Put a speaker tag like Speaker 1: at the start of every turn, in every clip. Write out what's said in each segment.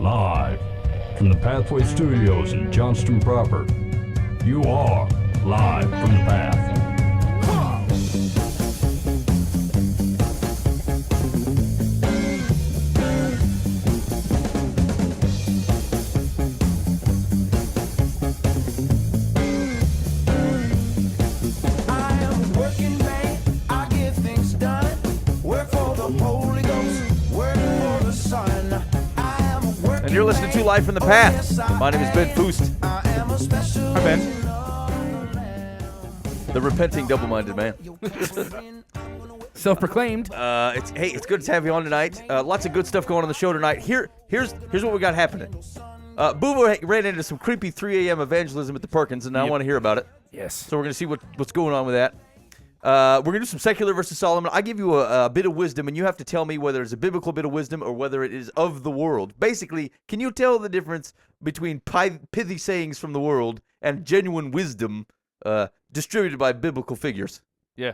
Speaker 1: Live from the Pathway Studios in Johnston proper. You are live from the Path.
Speaker 2: And you're listening to Live from the Path. My name is Ben Foust.
Speaker 3: Hi, Ben.
Speaker 2: The repenting double-minded man.
Speaker 3: Self-proclaimed.
Speaker 2: It's good to have you on tonight. Lots of good stuff going on the show tonight. Here's what we got happening. Boo ran into some creepy 3 a.m. evangelism at the Perkins, and I want to hear about it.
Speaker 3: Yes.
Speaker 2: So we're going to see what's going on with that. We're going to do some secular versus Solomon. I give you a bit of wisdom, and you have to tell me whether it's a biblical bit of wisdom or whether it is of the world. Basically, can you tell the difference between pithy sayings from the world and genuine wisdom distributed by biblical figures?
Speaker 3: Yeah.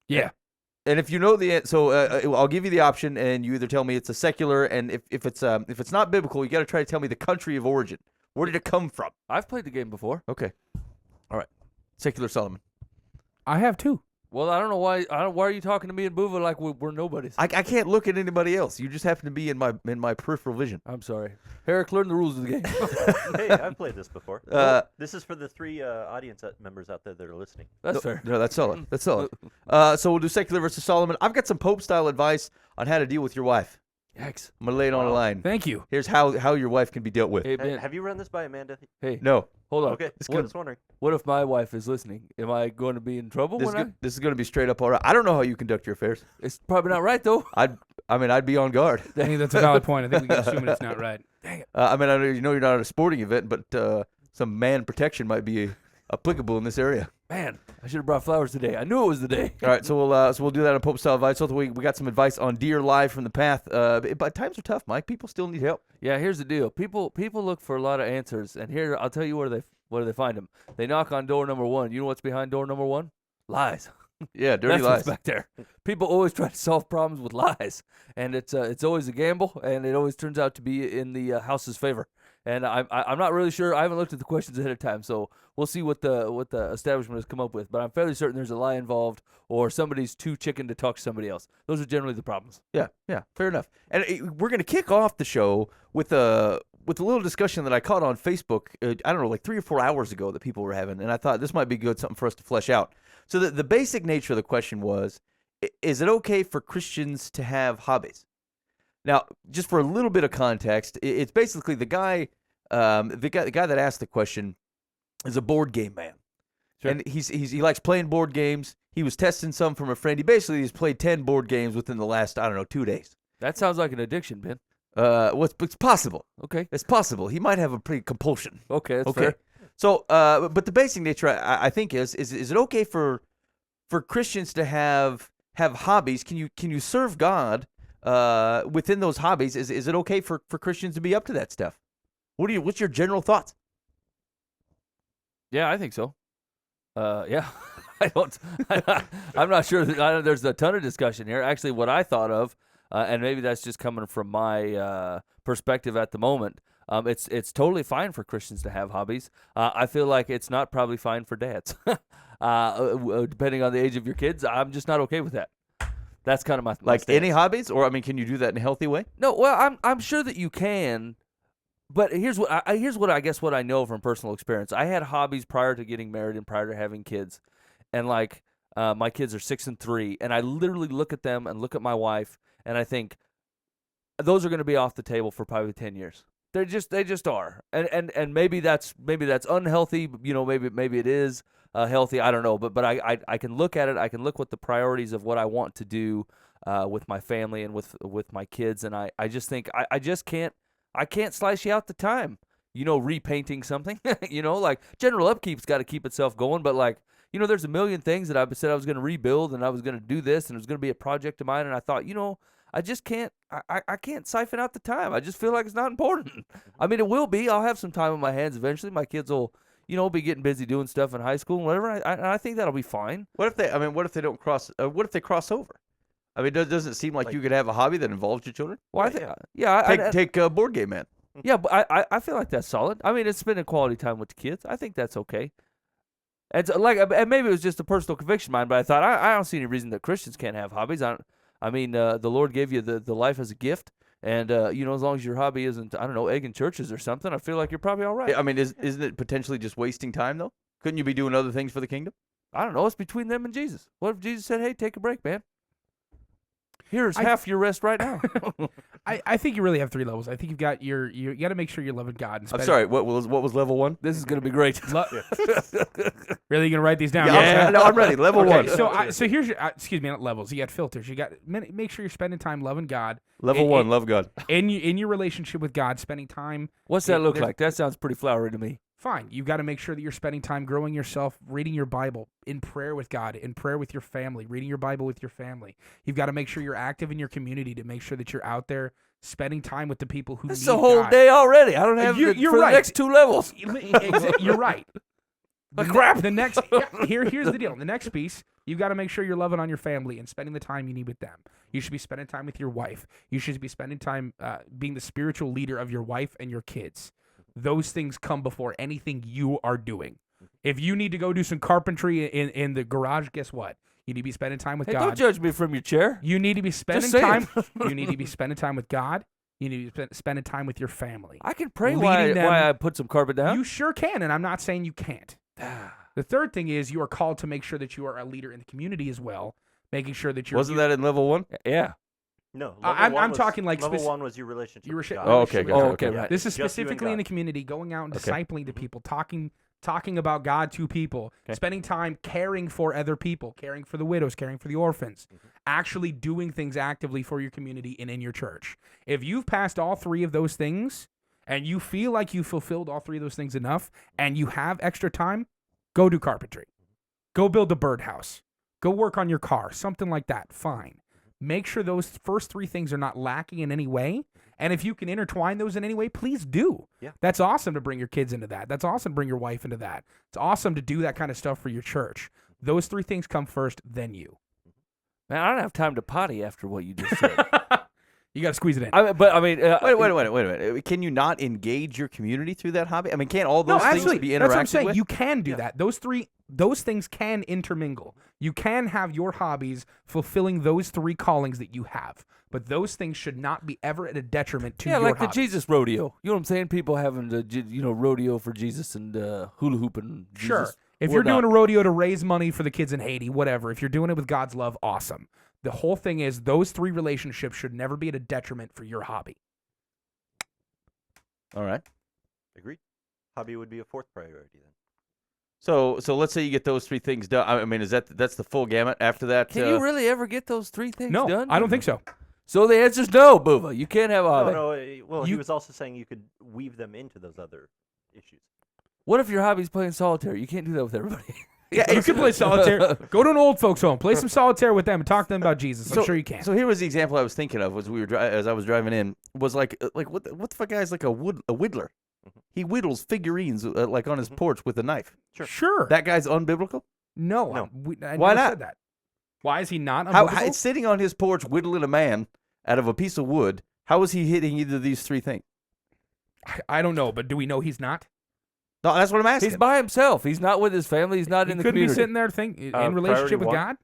Speaker 2: And if you know I'll give you the option, and you either tell me it's a secular, and if it's not biblical, you got to try to tell me the country of origin. Where did it come from?
Speaker 4: I've played the game before.
Speaker 2: Okay. All right. Secular Solomon.
Speaker 3: I have too.
Speaker 4: Well, I don't know why. Why are you talking to me and Buva like we're nobodies?
Speaker 2: I can't look at anybody else. You just happen to be in my peripheral vision.
Speaker 4: I'm sorry. Eric, learn the rules of the game.
Speaker 5: Hey, I've played this before. This is for the three audience members out there that are listening.
Speaker 4: That's fair.
Speaker 2: No, that's solid. That's solid. So we'll do secular versus Solomon. I've got some Pope-style advice on how to deal with your wife.
Speaker 4: Yikes.
Speaker 2: I'm going to lay it on the line.
Speaker 3: Thank you.
Speaker 2: Here's how your wife can be dealt with.
Speaker 4: Hey, Ben.
Speaker 5: Have you run this by Amanda?
Speaker 4: Hey,
Speaker 2: No.
Speaker 4: hold on.
Speaker 5: Okay,
Speaker 2: It's
Speaker 5: I
Speaker 2: good.
Speaker 5: was wondering.
Speaker 4: What if my wife is listening? Am I going to be in trouble
Speaker 2: This
Speaker 4: when
Speaker 2: is going to be straight up all right. I don't know how you conduct your affairs.
Speaker 4: It's probably not right, though.
Speaker 2: I'd be on guard.
Speaker 3: I think that's a valid point. I think we can assume it's not right.
Speaker 2: I know you're not at a sporting event, but some man protection might be applicable in this area.
Speaker 4: Man, I should have brought flowers today. I knew it was the day.
Speaker 2: All right, so we'll do that on Pope style advice. So we got some advice on deer live from the path. But times are tough, Mike. People still need help.
Speaker 4: Yeah, here's the deal. People look for a lot of answers, and here I'll tell you where do they find them. They knock on door number 1. You know what's behind door number 1? Lies.
Speaker 2: Yeah, dirty
Speaker 4: That's
Speaker 2: lies.
Speaker 4: what's back there. People always try to solve problems with lies, and it's always a gamble, and it always turns out to be in the house's favor. And I'm not really sure. I haven't looked at the questions ahead of time, so we'll see what the establishment has come up with. But I'm fairly certain there's a lie involved, or somebody's too chicken to talk to somebody else. Those are generally the problems.
Speaker 2: Yeah, fair enough. And we're going to kick off the show with a little discussion that I caught on Facebook, I don't know, like 3 or 4 hours ago that people were having, and I thought this might be something for us to flesh out. So the basic nature of the question was, is it okay for Christians to have hobbies? Now, just for a little bit of context, it's basically the guy that asked the question is a board game man.
Speaker 4: Sure.
Speaker 2: And he likes playing board games. He was testing some from a friend. He's played 10 board games within the last, 2 days.
Speaker 4: That sounds like an addiction, Ben.
Speaker 2: It's possible.
Speaker 4: Okay.
Speaker 2: It's possible. He might have a pretty compulsion.
Speaker 4: Okay, that's
Speaker 2: Okay.
Speaker 4: fair.
Speaker 2: So, but the basic nature, I think, is it okay for Christians to have hobbies? Can you serve God within those hobbies? Is it okay for Christians to be up to that stuff? What's your general thoughts?
Speaker 4: Yeah, I think so. Yeah. I'm not sure. There's a ton of discussion here. Actually, what I thought of, and maybe that's just coming from my perspective at the moment, it's totally fine for Christians to have hobbies. I feel like it's not probably fine for dads. Depending on the age of your kids, I'm just not okay with that. That's kind of my
Speaker 2: Like
Speaker 4: stance.
Speaker 2: any hobbies, or can you do that in a healthy way?
Speaker 4: No, well, I'm sure that you can, but here's what I guess what I know from personal experience. I had hobbies prior to getting married and prior to having kids, and my kids are 6 and 3, and I literally look at them and look at my wife, and I think those are going to be off the table for probably 10 years. They just are, and maybe that's unhealthy. You know, maybe it is healthy. I don't know, but I can look at it. I can look what the priorities of what I want to do with my family and with my kids, and I just think I just can't slice you out the time. You know, repainting something. You know, like general upkeep's got to keep itself going, but there's a million things that I said I was going to rebuild and I was going to do this and it was going to be a project of mine, and I thought, I just can't. I can't siphon out the time. I just feel like it's not important. I mean, it will be. I'll have some time on my hands eventually. My kids will, be getting busy doing stuff in high school and whatever. I think that'll be fine.
Speaker 2: What if they don't cross? What if they cross over? I mean, doesn't it seem like you could have a hobby that involves your children?
Speaker 4: Well, I think,
Speaker 2: Take board game man.
Speaker 4: Yeah, but I feel like that's solid. I mean, it's spending quality time with the kids. I think that's okay. And so, and maybe it was just a personal conviction of mine, but I thought I don't see any reason that Christians can't have hobbies. I mean, the Lord gave you the life as a gift, and as long as your hobby isn't, I don't know, egging churches or something, I feel like you're probably all right.
Speaker 2: I mean, isn't it potentially just wasting time though? Couldn't you be doing other things for the kingdom?
Speaker 4: I don't know. It's between them and Jesus. What if Jesus said, "Hey, take a break, man. Here's half your rest right now."
Speaker 3: I think you really have 3 levels. I think you got to make sure you're loving God. And
Speaker 2: I'm sorry. What was level 1?
Speaker 4: This is gonna be great.
Speaker 3: Really, you gonna write these down?
Speaker 2: Yeah, no, I'm ready. Level
Speaker 3: Okay,
Speaker 2: 1.
Speaker 3: so here's your excuse me, not levels. You got filters. You got make sure you're spending time loving God.
Speaker 2: Level 1, love God.
Speaker 3: In your relationship with God, spending time.
Speaker 4: What's that look like? That sounds pretty flowery to me.
Speaker 3: Fine. You've got to make sure that you're spending time growing yourself, reading your Bible, in prayer with God, in prayer with your family, reading your Bible with your family. You've got to make sure you're active in your community to make sure that you're out there spending time with the people who
Speaker 4: This is
Speaker 3: need
Speaker 4: a whole
Speaker 3: God.
Speaker 4: day already. I don't have
Speaker 3: You're
Speaker 4: for
Speaker 3: right.
Speaker 4: the next 2 levels.
Speaker 3: You're right.
Speaker 4: Crap.
Speaker 3: The next here's the deal. The next piece, you've got to make sure you're loving on your family and spending the time you need with them. You should be spending time with your wife. You should be spending time being the spiritual leader of your wife and your kids. Those things come before anything you are doing. If you need to go do some carpentry in the garage, guess what? You need to be spending time with
Speaker 4: Hey,
Speaker 3: God.
Speaker 4: don't judge me from your chair.
Speaker 3: You need to be spending
Speaker 4: saying.
Speaker 3: time. You need to be spending time with God. You need to be spending time with your family.
Speaker 4: I can pray
Speaker 3: Leading
Speaker 4: why
Speaker 3: them-
Speaker 4: I put some carpet down.
Speaker 3: You sure can, and I'm not saying you can't. The third thing is you are called to make sure that you are a leader in the community as well, making sure that you're.
Speaker 2: Wasn't that in level 1?
Speaker 4: Yeah.
Speaker 5: No,
Speaker 3: I'm talking like
Speaker 5: level 1 was your relationship.
Speaker 3: your
Speaker 5: with God.
Speaker 2: Oh, okay,
Speaker 3: relationship with
Speaker 2: gotcha,
Speaker 3: God.
Speaker 2: okay.
Speaker 4: right.
Speaker 3: This is
Speaker 5: Just you and
Speaker 3: specifically in
Speaker 5: God.
Speaker 3: the community, going out and
Speaker 2: Okay.
Speaker 3: discipling to people, talking about God to people, spending time caring for other people, caring for the widows, caring for the orphans, actually doing things actively for your community and in your church. If you've passed all 3 of those things and you feel like you fulfilled all 3 of those things enough and you have extra time, go do carpentry. Go build a birdhouse. Go work on your car, something like that. Fine. Make sure those first 3 things are not lacking in any way. And if you can intertwine those in any way, please do.
Speaker 5: Yeah.
Speaker 3: That's awesome to bring your kids into that. That's awesome to bring your wife into that. It's awesome to do that kind of stuff for your church. Those 3 things come first, then you.
Speaker 4: Man, I don't have time to potty after what you just said.
Speaker 3: You got to squeeze it in.
Speaker 4: I mean,
Speaker 2: Wait a minute. Can you not engage your community through that hobby? I mean, can't all
Speaker 3: No,
Speaker 2: those things
Speaker 3: absolutely.
Speaker 2: be interacted
Speaker 3: That's what I'm saying.
Speaker 2: with?
Speaker 3: You can do that. Those things can intermingle. You can have your hobbies fulfilling those 3 callings that you have. But those things should not be ever at a detriment to
Speaker 4: yeah,
Speaker 3: your
Speaker 4: like
Speaker 3: hobbies.
Speaker 4: the Jesus rodeo. You know what I'm saying? People having to, rodeo for Jesus and hula hooping.
Speaker 3: Sure.
Speaker 4: Jesus,
Speaker 3: If you're
Speaker 4: whatnot.
Speaker 3: doing a rodeo to raise money for the kids in Haiti, whatever, if you're doing it with God's love, awesome. The whole thing is those 3 relationships should never be at a detriment for your hobby.
Speaker 2: All right.
Speaker 5: Agreed. Hobby would be a 4th priority then.
Speaker 2: So let's say you get those 3 things done. I mean, that's the full gamut after that?
Speaker 4: Can you really ever get those 3 things
Speaker 3: No,
Speaker 4: done?
Speaker 3: I don't think so.
Speaker 4: So the answer's no, Booba. You can't have a hobby.
Speaker 5: No, well, he
Speaker 3: You-
Speaker 5: was also saying you could weave them into those other issues.
Speaker 4: What if your hobby's playing solitaire? You can't do that with everybody.
Speaker 3: Yeah, you can play solitaire. Go to an old folks home, play some solitaire with them, and talk to them about Jesus. I'm sure you can.
Speaker 2: So here was the example I was thinking of as I was driving in was like what the fuck guy's like a whittler. He whittles figurines like on his porch with a knife.
Speaker 3: Sure.
Speaker 2: That guy's unbiblical?
Speaker 3: No.
Speaker 5: No.
Speaker 3: I
Speaker 2: Why
Speaker 3: never
Speaker 2: not?
Speaker 3: said that. Why is he not
Speaker 2: How
Speaker 3: unbiblical?
Speaker 2: it's sitting on his porch whittling a man out of a piece of wood. How is he hitting either of these 3 things?
Speaker 3: I don't know, but do we know he's not?
Speaker 2: No, that's what I'm asking.
Speaker 4: He's by himself. He's not with his family. He's not
Speaker 3: He
Speaker 4: in the
Speaker 3: could be
Speaker 4: community.
Speaker 3: sitting there in
Speaker 5: Priority
Speaker 3: relationship with
Speaker 5: 1.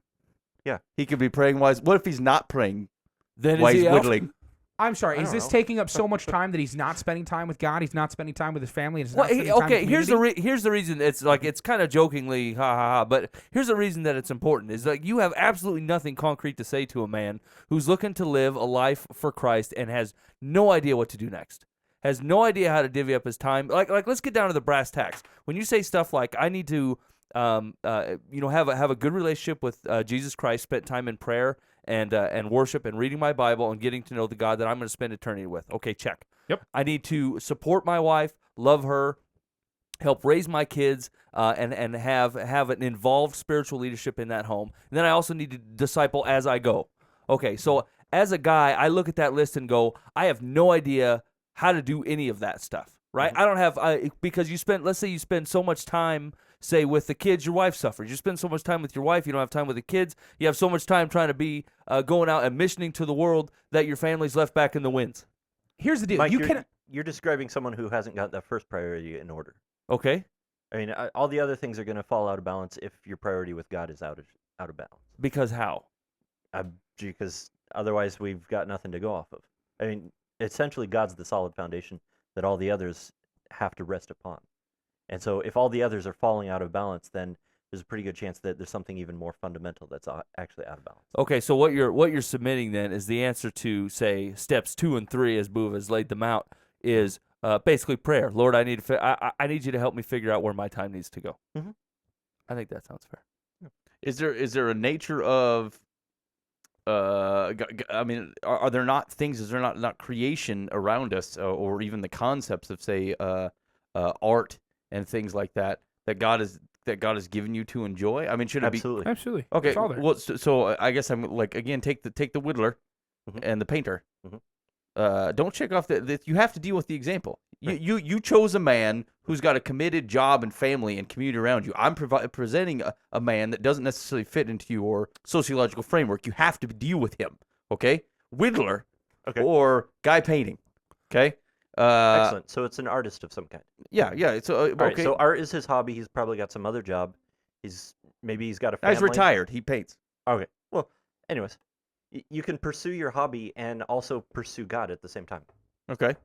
Speaker 3: God?
Speaker 2: He could be praying while what if he's not praying
Speaker 4: Then
Speaker 2: while
Speaker 4: is
Speaker 2: he's
Speaker 4: he out?
Speaker 2: whittling?
Speaker 3: I'm sorry.
Speaker 5: I
Speaker 3: Is
Speaker 5: don't
Speaker 3: this
Speaker 5: know.
Speaker 3: taking up so much time that he's not spending time with God? He's not spending time with his family. And he's not
Speaker 4: Well,
Speaker 3: spending time
Speaker 4: okay,
Speaker 3: with
Speaker 4: here's
Speaker 3: community?
Speaker 4: the reason. It's like it's kind of jokingly, ha ha ha. But here's the reason that it's important: is like you have absolutely nothing concrete to say to a man who's looking to live a life for Christ and has no idea what to do next, has no idea how to divvy up his time. Like let's get down to the brass tacks. When you say stuff like, "I need to, have a good relationship with Jesus Christ, spend time in prayer." And worship and reading my Bible and getting to know the God that I'm going to spend eternity with. Okay, check.
Speaker 3: Yep.
Speaker 4: I need to support my wife, love her, help raise my kids, and have an involved spiritual leadership in that home. And then I also need to disciple as I go. Okay, so as a guy, I look at that list and go, I have no idea how to do any of that stuff, right? I don't have because let's say you spend so much time, say, with the kids, your wife suffers. You spend so much time with your wife, you don't have time with the kids. You have so much time trying to be going out and missioning to the world that your family's left back in the winds.
Speaker 3: Here's the deal.
Speaker 5: Mike,
Speaker 3: you
Speaker 5: you're,
Speaker 3: can.
Speaker 5: you're describing someone who hasn't got that first priority in order.
Speaker 4: Okay.
Speaker 5: I mean, all the other things are going to fall out of balance if your priority with God is out of balance.
Speaker 4: Because how?
Speaker 5: Because otherwise we've got nothing to go off of. I mean, essentially God's the solid foundation that all the others have to rest upon. And so if all the others are falling out of balance, then there's a pretty good chance that there's something even more fundamental that's actually out of balance.
Speaker 4: Okay, so what you're submitting then is the answer to, say, steps 2 and 3, as Boo has laid them out, is basically prayer. Lord, I need you to help me figure out where my time needs to go.
Speaker 5: Mm-hmm.
Speaker 4: I think that sounds fair.
Speaker 2: Is there a nature of I mean, are there not things? Is there not creation around us, or even the concepts of, say, art and things like that God has given you to enjoy? I mean, should it be
Speaker 3: Absolutely.
Speaker 2: okay?
Speaker 3: It's all there.
Speaker 2: Well, so I guess I'm like, again, take the whittler and the painter. Don't check off that you have to deal with the example.
Speaker 5: Right.
Speaker 2: You chose a man who's got a committed job and family and community around you. I'm presenting a man that doesn't necessarily fit into your sociological framework. You have to deal with him. Okay, whittler, or guy painting. Okay.
Speaker 5: Excellent. So it's an artist of some kind.
Speaker 2: Yeah. So
Speaker 5: All right,
Speaker 2: okay.
Speaker 5: so art is his hobby. He's probably got some other job. Maybe he's got a family.
Speaker 2: He's retired. He paints.
Speaker 5: Okay. Well, anyways, you can pursue your hobby and also pursue God at the same time.
Speaker 2: Okay.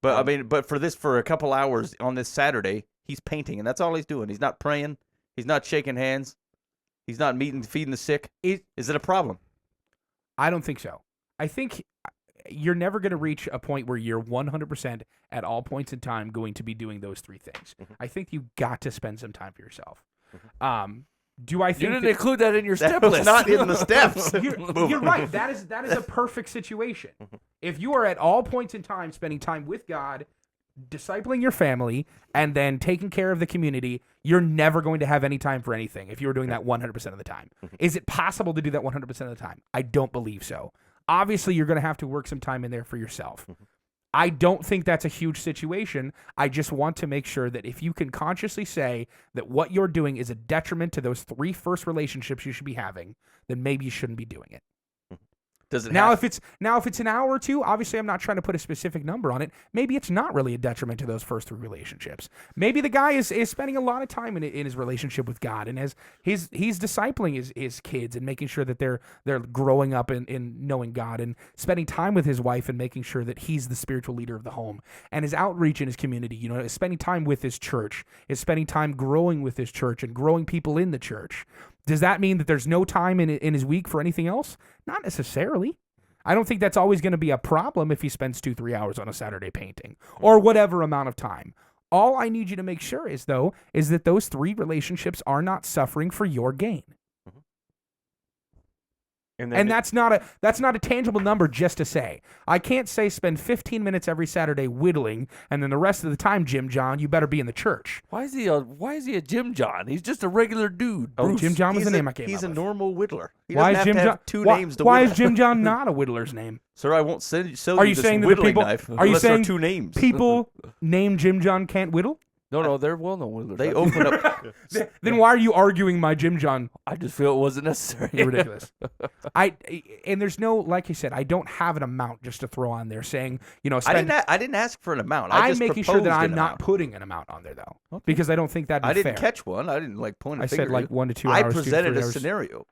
Speaker 2: But I mean, for a couple hours on this Saturday, he's painting, and that's all he's doing. He's not praying. He's not shaking hands. He's not feeding the sick. Is it a problem?
Speaker 3: I don't think so. I think you're never going to reach a point where you're 100% at all points in time going to be doing those three things. I think you've got to spend some time for yourself. Do I think
Speaker 4: You didn't include that in your step
Speaker 2: That was
Speaker 4: list.
Speaker 2: not in the steps.
Speaker 3: You're right. That is a perfect situation. If you are at all points in time spending time with God, discipling your family, and then taking care of the community, you're never going to have any time for anything if you were doing that 100% of the time. Is it possible to do that 100% of the time? I don't believe so. Obviously, you're going to have to work some time in there for yourself. I don't think that's a huge situation. I just want to make sure that if you can consciously say that what you're doing is a detriment to those 3 first relationships you should be having, then maybe you shouldn't be doing it.
Speaker 2: Does it
Speaker 3: If it's an hour or two, obviously I'm not trying to put a specific number on it. Maybe it's not really a detriment to those first 3 relationships. Maybe the guy is spending a lot of time in his relationship with God, and as he's discipling his kids and making sure that they're growing up in knowing God, and spending time with his wife and making sure that he's the spiritual leader of the home, and his outreach in his community, is spending time with his church, is spending time growing with his church and growing people in the church. Does that mean that there's no time in his week for anything else? Not necessarily. I don't think that's always going to be a problem if he spends 2-3 hours on a Saturday painting or whatever amount of time. All I need you to make sure is that those 3 relationships are not suffering for your gain. And that's not a tangible number just to say. I can't say spend 15 minutes every Saturday whittling, and then the rest of the time, Jim John, you better be in the church.
Speaker 4: Why is he a Jim John? He's just a regular dude.
Speaker 3: Oh,
Speaker 4: Bruce.
Speaker 3: Jim John was the name I came up with.
Speaker 2: He's a normal whittler. He
Speaker 3: Why
Speaker 2: doesn't
Speaker 3: is
Speaker 2: have
Speaker 3: Jim
Speaker 2: to
Speaker 3: John
Speaker 2: have 2
Speaker 3: why,
Speaker 2: names to
Speaker 3: why
Speaker 2: whittle.
Speaker 3: is Jim John not a whittler's name?
Speaker 2: Sir, I won't sell
Speaker 3: Are
Speaker 2: you
Speaker 3: you
Speaker 2: this
Speaker 3: saying that the
Speaker 2: whittling
Speaker 3: people?
Speaker 2: knife
Speaker 3: Are you
Speaker 2: unless there
Speaker 3: saying
Speaker 2: are 2 names.
Speaker 3: people named Jim John can't whittle?
Speaker 4: No, they're well-known whittlers.
Speaker 2: They open up.
Speaker 3: Then why are you arguing my Jim John?
Speaker 4: I just feel it wasn't necessary.
Speaker 3: You're ridiculous. And there's no, like you said, I don't have an amount just to throw on there saying, spend.
Speaker 2: I didn't ask for an amount.
Speaker 3: I'm making sure that I'm
Speaker 2: an
Speaker 3: not
Speaker 2: amount.
Speaker 3: putting an amount on there though, because I don't think that'd be
Speaker 2: I didn't
Speaker 3: fair.
Speaker 2: catch one. I didn't point a
Speaker 3: I
Speaker 2: finger
Speaker 3: said
Speaker 2: at
Speaker 3: like
Speaker 2: you.
Speaker 3: 1 to 2
Speaker 2: I
Speaker 3: hours. 2 to 3
Speaker 2: presented a
Speaker 3: hours.
Speaker 2: scenario.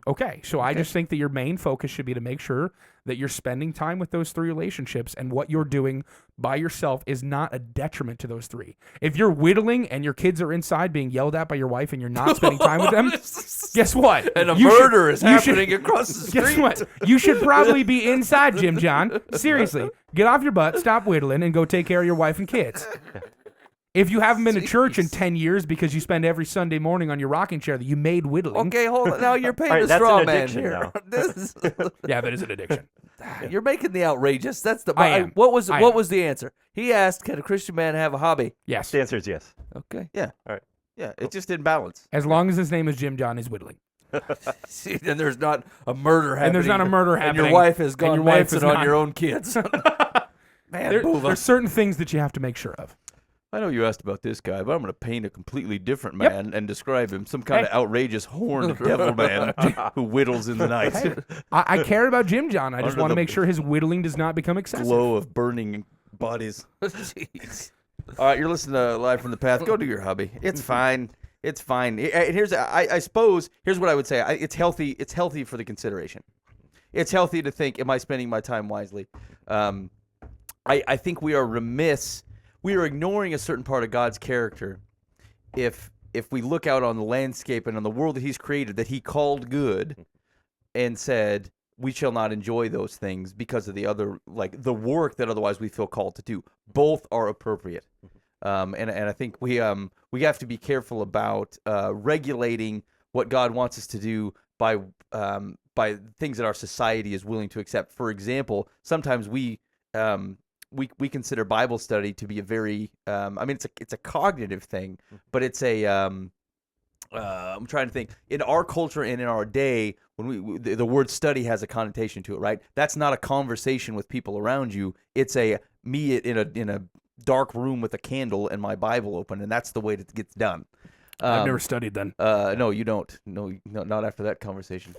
Speaker 3: Okay, so I just think that your main focus should be to make sure that you're spending time with those 3 relationships, and what you're doing by yourself is not a detriment to those 3. If you're whittling and your kids are inside being yelled at by your wife and you're not spending time with them, guess what?
Speaker 4: And a
Speaker 3: You should-
Speaker 4: murder is
Speaker 3: you should-
Speaker 4: happening across the street.
Speaker 3: Guess what? You should probably be inside, Jim John. Seriously, get off your butt, stop whittling, and go take care of your wife and kids. If you haven't been to church in 10 years because you spend every Sunday morning on your rocking chair that you made whittling,
Speaker 4: Okay, hold on. Now you're paying
Speaker 5: All right,
Speaker 4: the
Speaker 5: that's
Speaker 4: straw
Speaker 5: an
Speaker 4: man
Speaker 5: addiction
Speaker 4: here.
Speaker 5: now.
Speaker 4: This is,
Speaker 3: yeah, that is an addiction.
Speaker 4: you're making the outrageous. That's the.
Speaker 3: I am.
Speaker 4: What was
Speaker 3: I
Speaker 4: what
Speaker 3: am.
Speaker 4: was the answer? He asked, "Can a Christian man have a hobby?"
Speaker 3: Yes,
Speaker 5: The answer is yes.
Speaker 4: Okay.
Speaker 2: Yeah.
Speaker 5: All right.
Speaker 2: Yeah. It's just in balance.
Speaker 3: as long as his name is Jim John, is whittling.
Speaker 4: See, then there's not a murder happening.
Speaker 3: And there's not a murder
Speaker 4: And
Speaker 3: happening.
Speaker 4: your wife has
Speaker 3: and
Speaker 4: gone
Speaker 3: your wife is
Speaker 4: Manson on
Speaker 3: not-
Speaker 4: your own kids. Man,
Speaker 3: There's certain things that you have to make sure of.
Speaker 2: I know you asked about this guy, but I'm going to paint a completely different man and describe him some kind of outrageous horned devil man who whittles in the night.
Speaker 3: Hey, I care about Jim John. I just
Speaker 2: Under
Speaker 3: want to
Speaker 2: the
Speaker 3: make sure his whittling does not become excessive.
Speaker 2: Glow of burning buddies.
Speaker 4: Jeez.
Speaker 2: All right, you're listening to Live from the Path. Go do your hobby. It's fine. It's fine. And here's, I suppose, here's what I would say. It's healthy. It's healthy for the consideration. It's healthy to think, am I spending my time wisely? I think we are remiss. We are ignoring a certain part of God's character if we look out on the landscape and on the world that He's created, that He called good, and said, we shall not enjoy those things because of the other, like the work that otherwise we feel called to do. Both are appropriate. And I think we have to be careful about regulating what God wants us to do by things that our society is willing to accept. For example, sometimes we consider Bible study to be a very it's a cognitive thing, but it's a I'm trying to think, in our culture and in our day, when the word study has a connotation to it, right? That's not a conversation with people around you. It's me in a dark room with a candle and my Bible open, and that's the way that it gets done.
Speaker 3: I've never studied then.
Speaker 2: No, you don't. No, not after that conversation.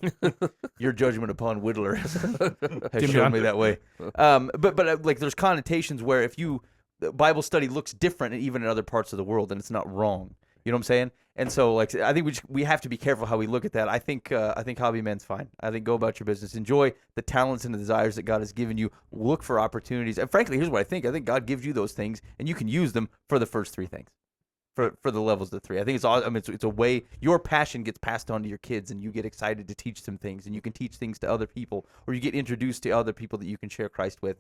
Speaker 2: Your judgment upon Whittler has shown me that way. But like, there's connotations where if Bible study looks different even in other parts of the world, and it's not wrong. You know what I'm saying? And so, like, I think we have to be careful how we look at that. I think hobbyman's fine. I think go about your business, enjoy the talents and the desires that God has given you. Look for opportunities. And frankly, here's what I think. I think God gives you those things, and you can use them for the first three things. For the levels of 3. I think it's awesome. It's a way your passion gets passed on to your kids, and you get excited to teach them things, and you can teach things to other people, or you get introduced to other people that you can share Christ with.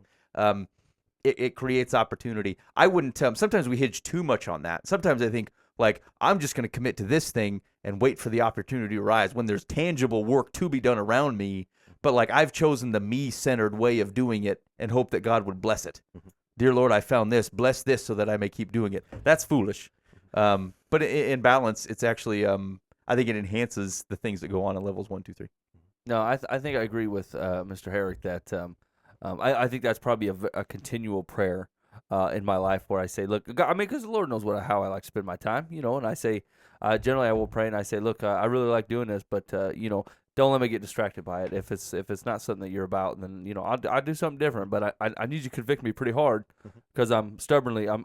Speaker 2: It creates opportunity. I wouldn't sometimes we hinge too much on that. Sometimes I think, like, I'm just going to commit to this thing and wait for the opportunity to arise when there's tangible work to be done around me, but like I've chosen the me-centered way of doing it and hope that God would bless it. Dear Lord, I found this. Bless this so that I may keep doing it. That's foolish. But in balance, it's actually, I think it enhances the things that go on in levels 1, 2, 3.
Speaker 4: No, I think I agree with Mr. Herrick that I think that's probably a continual prayer in my life where I say, look, God, because the Lord knows how I like to spend my time, and I say, generally I will pray and I say, look, I really like doing this, but don't let me get distracted by it. If it's not something that you're about, then I'll do something different. But I need you to convict me pretty hard because I'm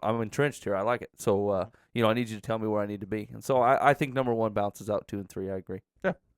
Speaker 4: entrenched here. I like it. So I need you to tell me where I need to be. And so I think number 1 balances out 2 and 3. I agree.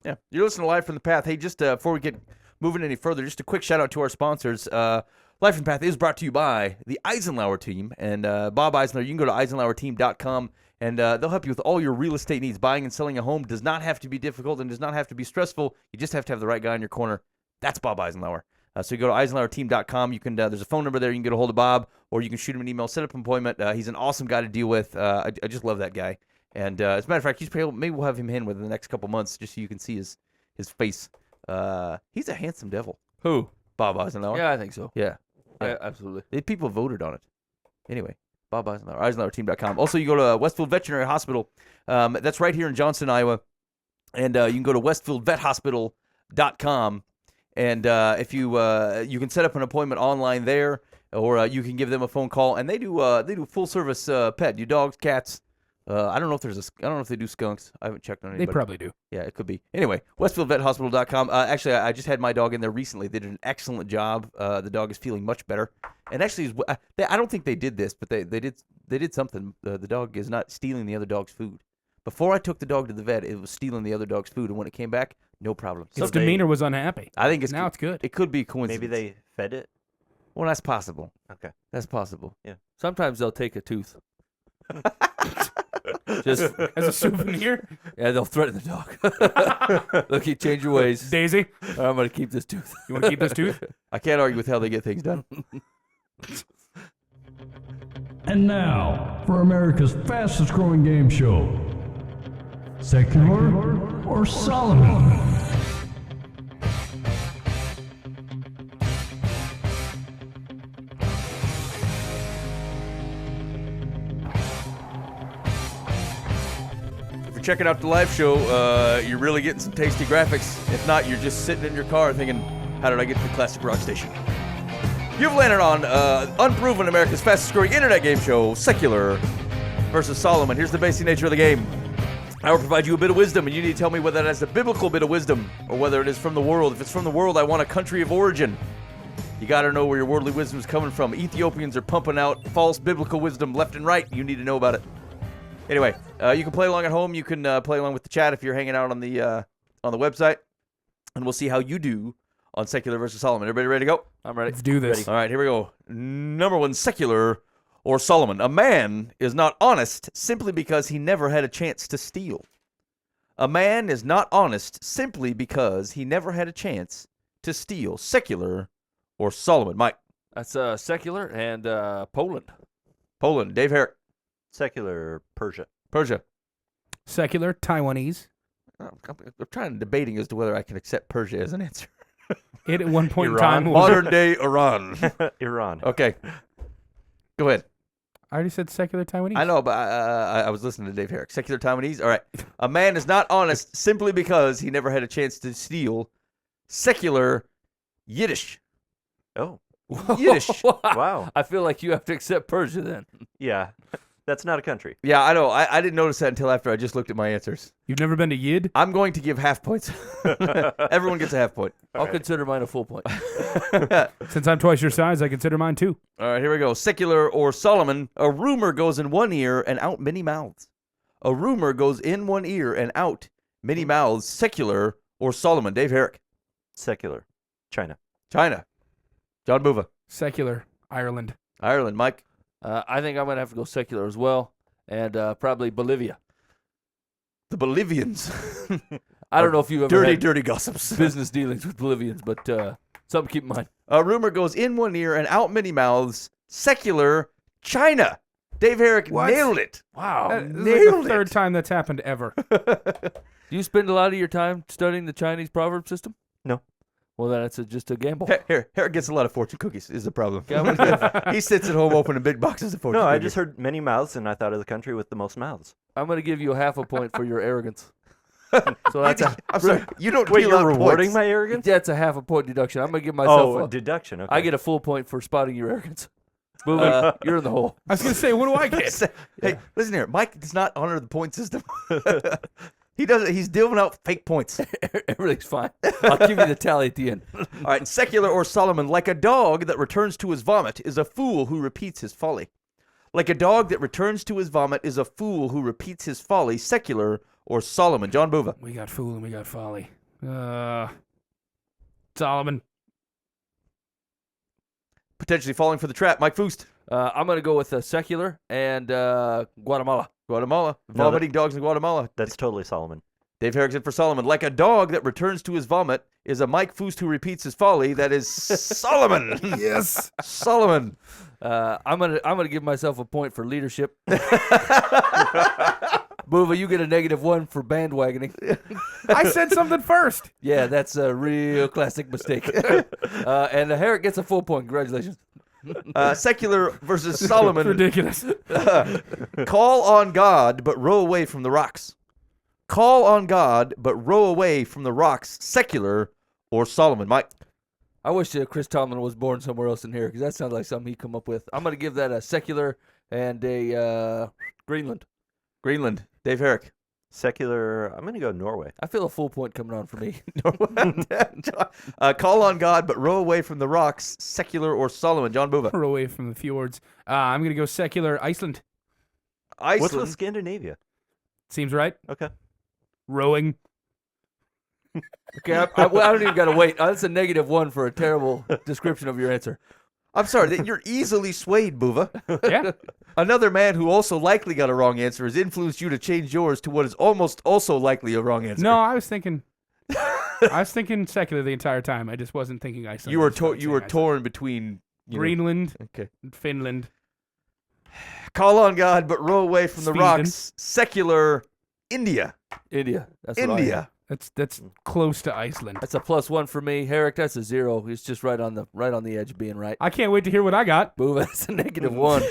Speaker 2: Yeah. You're listening to Live from the Path. Hey, just before we get moving any further, just a quick shout out to our sponsors. Live from the Path is brought to you by the Eisenhower team and Bob Eisenhower. You can go to eisenhowerteam.com. And they'll help you with all your real estate needs. Buying and selling a home does not have to be difficult and does not have to be stressful. You just have to have the right guy in your corner. That's Bob Eisenhower. So you go to eisenhowerteam.com. You can there's a phone number there. You can get a hold of Bob, or you can shoot him an email, set up an appointment. He's an awesome guy to deal with. I just love that guy. And as a matter of fact, maybe we'll have him in within the next couple months just so you can see his face. He's a handsome devil.
Speaker 4: Who?
Speaker 2: Bob Eisenhower.
Speaker 4: Yeah, I think so.
Speaker 2: Yeah.
Speaker 4: Absolutely.
Speaker 2: People voted on it. Anyway. Bob Eisenhower, eisenhowerteam.com. Also, you go to Westfield Veterinary Hospital. That's right here in Johnston, Iowa. And you can go to westfieldvethospital.com. And if you can set up an appointment online there, or you can give them a phone call. And they do full service pet. You dogs, cats. I don't know if they do skunks. I haven't checked on anybody.
Speaker 3: They probably do.
Speaker 2: Yeah, it could be. Anyway, westfieldvethospital.com. Actually, I just had my dog in there recently. They did an excellent job. The dog is feeling much better. And actually, I don't think they did this, but they did something. The dog is not stealing the other dog's food. Before I took the dog to the vet, it was stealing the other dog's food, and when it came back, no problem.
Speaker 3: Its demeanor was unhappy.
Speaker 2: I think it's
Speaker 3: good.
Speaker 2: It could be coincidence.
Speaker 5: Maybe they fed it.
Speaker 2: Well, that's possible.
Speaker 5: Okay,
Speaker 2: that's possible.
Speaker 5: Yeah.
Speaker 4: Sometimes they'll take a tooth. Just
Speaker 3: as a souvenir.
Speaker 4: Yeah, they'll threaten the dog. Look, you change your ways,
Speaker 3: Daisy.
Speaker 4: I'm gonna keep this tooth.
Speaker 3: You want to keep this tooth?
Speaker 2: I can't argue with how they get things done.
Speaker 1: And now, for America's fastest growing game show, Secular or Solomon?
Speaker 2: If you're checking out the live show, you're really getting some tasty graphics. If not, you're just sitting in your car thinking, how did I get to the Classic Rock Station? You've landed on Unproven, America's fastest growing internet game show, Secular versus Solomon. Here's the basic nature of the game. I will provide you a bit of wisdom, and you need to tell me whether that's a biblical bit of wisdom or whether it is from the world. If it's from the world, I want a country of origin. You got to know where your worldly wisdom is coming from. Ethiopians are pumping out false biblical wisdom left and right. You need to know about it. Anyway, you can play along at home. You can play along with the chat if you're hanging out on the website, and we'll see how you do on Secular versus Solomon. Everybody ready to go?
Speaker 4: I'm ready.
Speaker 3: Let's do this.
Speaker 2: All right, here we go. Number one, Secular or Solomon. A man is not honest simply because he never had a chance to steal. A man is not honest simply because he never had a chance to steal. Secular or Solomon. Mike.
Speaker 4: That's secular and Poland.
Speaker 2: Poland. Dave Herrick.
Speaker 5: Secular Persia.
Speaker 2: Persia.
Speaker 3: Secular Taiwanese.
Speaker 2: I'm trying debating as to whether I can accept Persia as an answer.
Speaker 3: It at one point in
Speaker 5: Iran.
Speaker 3: time was.
Speaker 2: Modern day Iran.
Speaker 5: Iran.
Speaker 2: Okay. Go ahead.
Speaker 3: I already said secular Taiwanese.
Speaker 2: I know, but I was listening to Dave Herrick. Secular Taiwanese? All right. A man is not honest simply because he never had a chance to steal. Secular Yiddish.
Speaker 5: Oh,
Speaker 2: Yiddish.
Speaker 5: wow.
Speaker 4: I feel like you have to accept Persia then.
Speaker 5: Yeah, that's not a country.
Speaker 2: Yeah, I know. I didn't notice that until after I just looked at my answers.
Speaker 3: You've never been to Yid?
Speaker 2: I'm going to give half points. Everyone gets a half point.
Speaker 4: I'll consider mine a full point.
Speaker 3: Since I'm twice your size, I consider mine too.
Speaker 2: All right, here we go. Secular or Solomon. A rumor goes in one ear and out many mouths. A rumor goes in one ear and out many mouths. Secular or Solomon. Dave Herrick.
Speaker 5: Secular. China.
Speaker 2: China. John Buva.
Speaker 3: Secular Ireland.
Speaker 2: Ireland. Mike.
Speaker 4: I think I'm going to have to go secular as well, and probably Bolivia.
Speaker 2: The Bolivians.
Speaker 4: I don't know if you've ever
Speaker 2: Dirty,
Speaker 4: had
Speaker 2: dirty gossips.
Speaker 4: business dealings with Bolivians, but something to keep in mind.
Speaker 2: A rumor goes in one ear and out many mouths. Secular China. Dave Herrick
Speaker 3: What?
Speaker 2: nailed it.
Speaker 4: Wow.
Speaker 3: This is like
Speaker 2: nailed
Speaker 3: the third
Speaker 2: it.
Speaker 3: time that's happened ever.
Speaker 4: Do you spend a lot of your time studying the Chinese proverb system?
Speaker 5: No.
Speaker 4: Well, then it's just a gamble.
Speaker 2: Herrick gets a lot of fortune cookies is the problem.
Speaker 4: Okay, I'm gonna
Speaker 2: He sits at home opening big boxes of fortune
Speaker 5: No,
Speaker 2: cookies.
Speaker 5: I just heard many mouths, and I thought of the country with the most mouths.
Speaker 4: give you a half a point for your arrogance. So that's
Speaker 2: I'm sorry. You don't
Speaker 5: Wait,
Speaker 2: deal
Speaker 5: you're
Speaker 2: out
Speaker 5: rewarding
Speaker 2: points.
Speaker 5: my arrogance?
Speaker 4: that's a half a point deduction. I'm going to give myself
Speaker 5: Oh, deduction. Okay.
Speaker 4: I get a full point for spotting your arrogance. Moving, you're in the hole.
Speaker 3: I was going to say, what do I get?
Speaker 2: Hey, listen here. Mike does not honor the point system. He doesn't. He's dealing out fake points.
Speaker 4: Everything's fine. I'll give you the tally at the end.
Speaker 2: All right. Secular or Solomon. Like a dog that returns to his vomit is a fool who repeats his folly. Like a dog that returns to his vomit is a fool who repeats his folly. Secular or Solomon. John Buva.
Speaker 3: We got fool and we got folly. Solomon.
Speaker 2: Potentially falling for the trap. Mike Foost.
Speaker 4: I'm going to go with secular and Guatemala.
Speaker 2: Guatemala. Vomiting dogs in Guatemala.
Speaker 5: That's totally Solomon.
Speaker 2: Dave Herrickson for Solomon. Like a dog that returns to his vomit is a Mike Foost who repeats his folly. That is Solomon.
Speaker 3: Yes.
Speaker 2: Solomon.
Speaker 4: I'm gonna give myself a point for leadership. Booba, you get a -1 for bandwagoning.
Speaker 3: I said something first.
Speaker 4: Yeah, that's a real classic mistake. And Herrick gets a full point. Congratulations.
Speaker 2: Secular versus Solomon.
Speaker 3: Ridiculous.
Speaker 2: Call on God, but row away from the rocks. Call on God, but row away from the rocks. Secular or Solomon. Mike.
Speaker 4: I wish Chris Tomlin was born somewhere else in here because that sounds like something he'd come up with. I'm going to give that a secular and a Greenland.
Speaker 2: Greenland. Dave Herrick.
Speaker 5: Secular. I'm going to go Norway.
Speaker 4: I feel a full point coming on for me.
Speaker 2: Call on God, but row away from the rocks. Secular or Solomon. John Buva.
Speaker 3: We're away from the fjords. I'm going to go secular Iceland.
Speaker 2: Iceland.
Speaker 5: What's with Scandinavia?
Speaker 3: Seems right.
Speaker 5: Okay.
Speaker 3: Rowing.
Speaker 4: Okay, I don't even got to wait. That's a -1 for a terrible description of your answer.
Speaker 2: I'm sorry. That you're easily swayed, Buva.
Speaker 3: Yeah.
Speaker 2: Another man who also likely got a wrong answer has influenced you to change yours to what is almost also likely a wrong answer.
Speaker 3: No, I was thinking secular the entire time. I just wasn't thinking Iceland.
Speaker 2: You were
Speaker 3: I just started
Speaker 2: you were
Speaker 3: saying
Speaker 2: torn between
Speaker 3: Iceland. Greenland,
Speaker 2: Okay.
Speaker 3: and Finland.
Speaker 2: Call on God, but row away from the
Speaker 3: Sweden.
Speaker 2: rocks. Secular India.
Speaker 4: India. That's what I
Speaker 2: India.
Speaker 4: am.
Speaker 3: That's close to Iceland.
Speaker 4: That's a +1 for me. Herrick, that's a 0. He's just right on the edge of being right.
Speaker 3: I can't wait to hear what I got.
Speaker 4: Boo, that's a -1.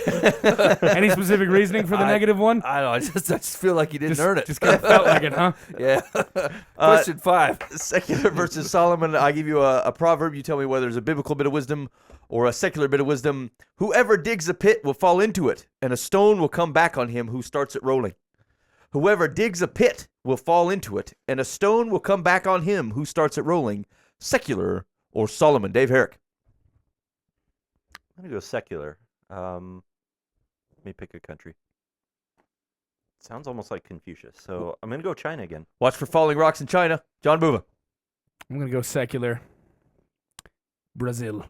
Speaker 3: Any specific reasoning for the -1?
Speaker 4: I don't know. I just feel like you didn't earn it.
Speaker 3: Just kind of felt like it, huh?
Speaker 4: Yeah. Question 5.
Speaker 2: Secular versus Solomon. I give you a proverb. You tell me whether it's a biblical bit of wisdom or a secular bit of wisdom. Whoever digs a pit will fall into it, and a stone will come back on him who starts it rolling. Whoever digs a pit will fall into it, and a stone will come back on him who starts it rolling. Secular or Solomon. Dave Herrick.
Speaker 5: I'm gonna go secular. Let me pick a country. Sounds almost like Confucius, so I'm gonna go China again.
Speaker 2: Watch for falling rocks in China. John Buva.
Speaker 3: I'm going to go secular. Brazil.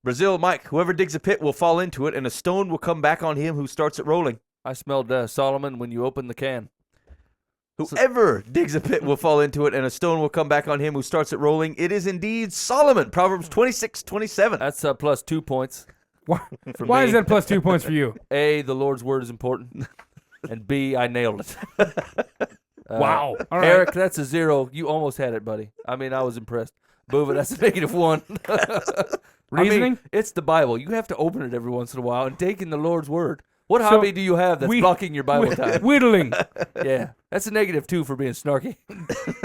Speaker 2: Brazil, Mike. Whoever digs a pit will fall into it, and a stone will come back on him who starts it rolling.
Speaker 4: I smelled Solomon when you opened the can.
Speaker 2: Whoever digs a pit will fall into it, and a stone will come back on him who starts it rolling. It is indeed Solomon. Proverbs 26:27.
Speaker 4: That's plus 2 points.
Speaker 3: Why,
Speaker 4: For
Speaker 3: why
Speaker 4: me.
Speaker 3: is that plus 2 points for you?
Speaker 4: A, the Lord's word is important. And B, I nailed it.
Speaker 3: Wow. All right.
Speaker 4: Eric, that's a 0. You almost had it, buddy. I mean, I was impressed. Booba, that's a -1. I
Speaker 3: Reasoning?
Speaker 4: mean, it's the Bible. You have to open it every once in a while and take in the Lord's word. What
Speaker 3: So,
Speaker 4: hobby do you have that's
Speaker 3: we-
Speaker 4: blocking your Bible time?
Speaker 3: Whittling.
Speaker 4: Yeah, that's a -2 for being snarky.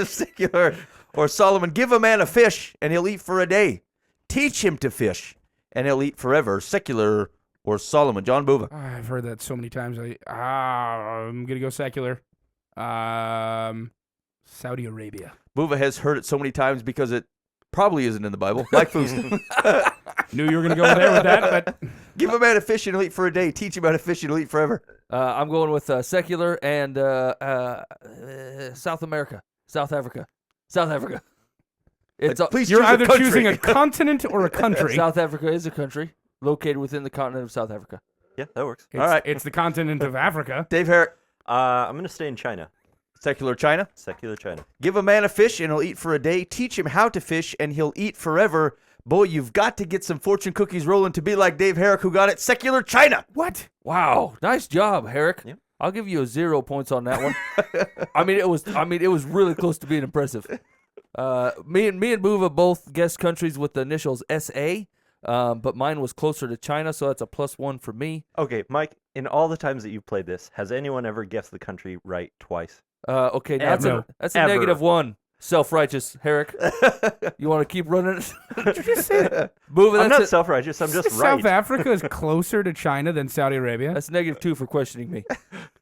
Speaker 2: Secular or Solomon. Give a man a fish, and he'll eat for a day. Teach him to fish, and he'll eat forever. Secular or Solomon. John Buva.
Speaker 3: I've heard that so many times. I'm going to go secular. Saudi Arabia.
Speaker 2: Buva has heard it so many times because it probably isn't in the Bible. Mike Foose.
Speaker 3: Knew you were going to go there with that, but
Speaker 2: Give a man a fish, and he'll eat for a day. Teach him how to fish, and he'll eat forever.
Speaker 4: I'm going with secular and South America. South Africa. It's
Speaker 2: Please
Speaker 3: you're
Speaker 2: choose a
Speaker 3: either
Speaker 2: country.
Speaker 3: choosing a continent or a country.
Speaker 4: South Africa is a country located within the continent of South Africa.
Speaker 5: Yeah, that works.
Speaker 3: It's,
Speaker 2: All right.
Speaker 3: It's the continent of Africa.
Speaker 2: Dave Herrick.
Speaker 5: I'm gonna stay in China.
Speaker 2: Secular China.
Speaker 5: Secular China.
Speaker 2: Give a man a fish, and he'll eat for a day. Teach him how to fish, and he'll eat forever. Boy, you've got to get some fortune cookies rolling to be like Dave Herrick, who got it. Secular China.
Speaker 3: What?
Speaker 4: Wow, nice job, Herrick.
Speaker 5: Yep.
Speaker 4: I'll give you a 0 points on that one. I mean, it was really close to being impressive. Me and Buva both guessed countries with the initials SA, but mine was closer to China, so that's a +1 for me.
Speaker 5: Okay, Mike. In all the times that you've played this, has anyone ever guessed the country right twice?
Speaker 4: Okay, that's
Speaker 3: Ever.
Speaker 4: a
Speaker 5: Ever.
Speaker 4: -1. Self-righteous, Herrick. You want to keep running it?
Speaker 3: Did you just say
Speaker 4: Buva,
Speaker 5: I'm not
Speaker 4: that's
Speaker 5: self-righteous. I'm just right.
Speaker 3: South Africa is closer to China than Saudi Arabia?
Speaker 4: that's -2 for questioning me.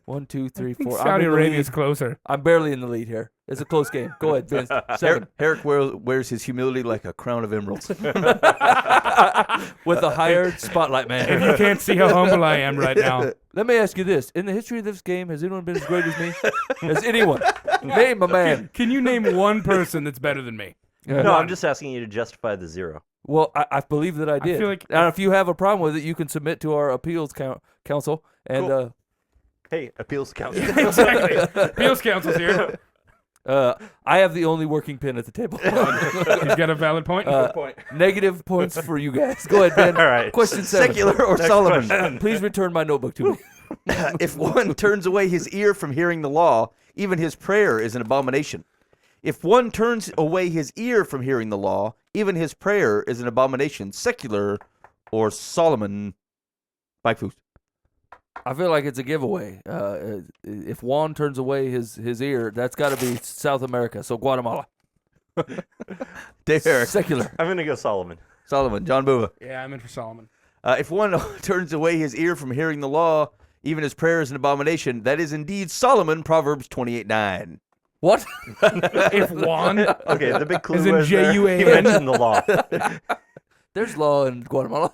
Speaker 4: 1, 2, 3,
Speaker 3: I think
Speaker 4: 4.
Speaker 3: Saudi
Speaker 4: I'm in the
Speaker 3: Arabia is
Speaker 4: lead.
Speaker 3: closer.
Speaker 4: I'm barely in the lead here. It's a close game. Go ahead, Vince. 7.
Speaker 2: Herrick wears his humility like a crown of emeralds.
Speaker 4: With a hired spotlight man.
Speaker 3: You can't see how humble I am right now.
Speaker 4: Let me ask you this. In the history of this game, has anyone been as great as me? Has anyone? Name a man.
Speaker 3: Can you name one person that's better than me?
Speaker 5: No, I'm just asking you to justify the 0.
Speaker 4: Well, I believe that I did.
Speaker 3: feel like-
Speaker 4: and if you have a problem with it, you can submit to our appeals council. And
Speaker 5: Cool. Hey, appeals council.
Speaker 3: Exactly. Appeals Council's here.
Speaker 4: I have the only working pin at the table.
Speaker 3: He's got a valid point.
Speaker 4: Negative points for you guys. Go ahead, Ben.
Speaker 5: All right.
Speaker 4: Question 7.
Speaker 2: Secular or
Speaker 5: Next
Speaker 2: Solomon.
Speaker 5: question.
Speaker 4: Please return my notebook to me.
Speaker 2: If one turns away his ear from hearing the law, even his prayer is an abomination. If one turns away his ear from hearing the law, even his prayer is an abomination. Secular or Solomon. Mike Foose.
Speaker 4: I feel like it's a giveaway. If Juan turns away his ear, that's got to be South America. So Guatemala.
Speaker 2: Dave Herrick.
Speaker 4: Secular.
Speaker 5: I'm gonna go Solomon.
Speaker 2: Solomon. John Buva.
Speaker 3: Yeah, I'm in for Solomon.
Speaker 2: If one turns away his ear from hearing the law, even his prayer is an abomination. That is indeed Solomon. Proverbs 28:9.
Speaker 4: What?
Speaker 3: If Juan,
Speaker 5: Okay, the big clue
Speaker 3: As in
Speaker 5: was there.
Speaker 3: Juan.
Speaker 5: He mentioned the law.
Speaker 4: There's law in Guatemala.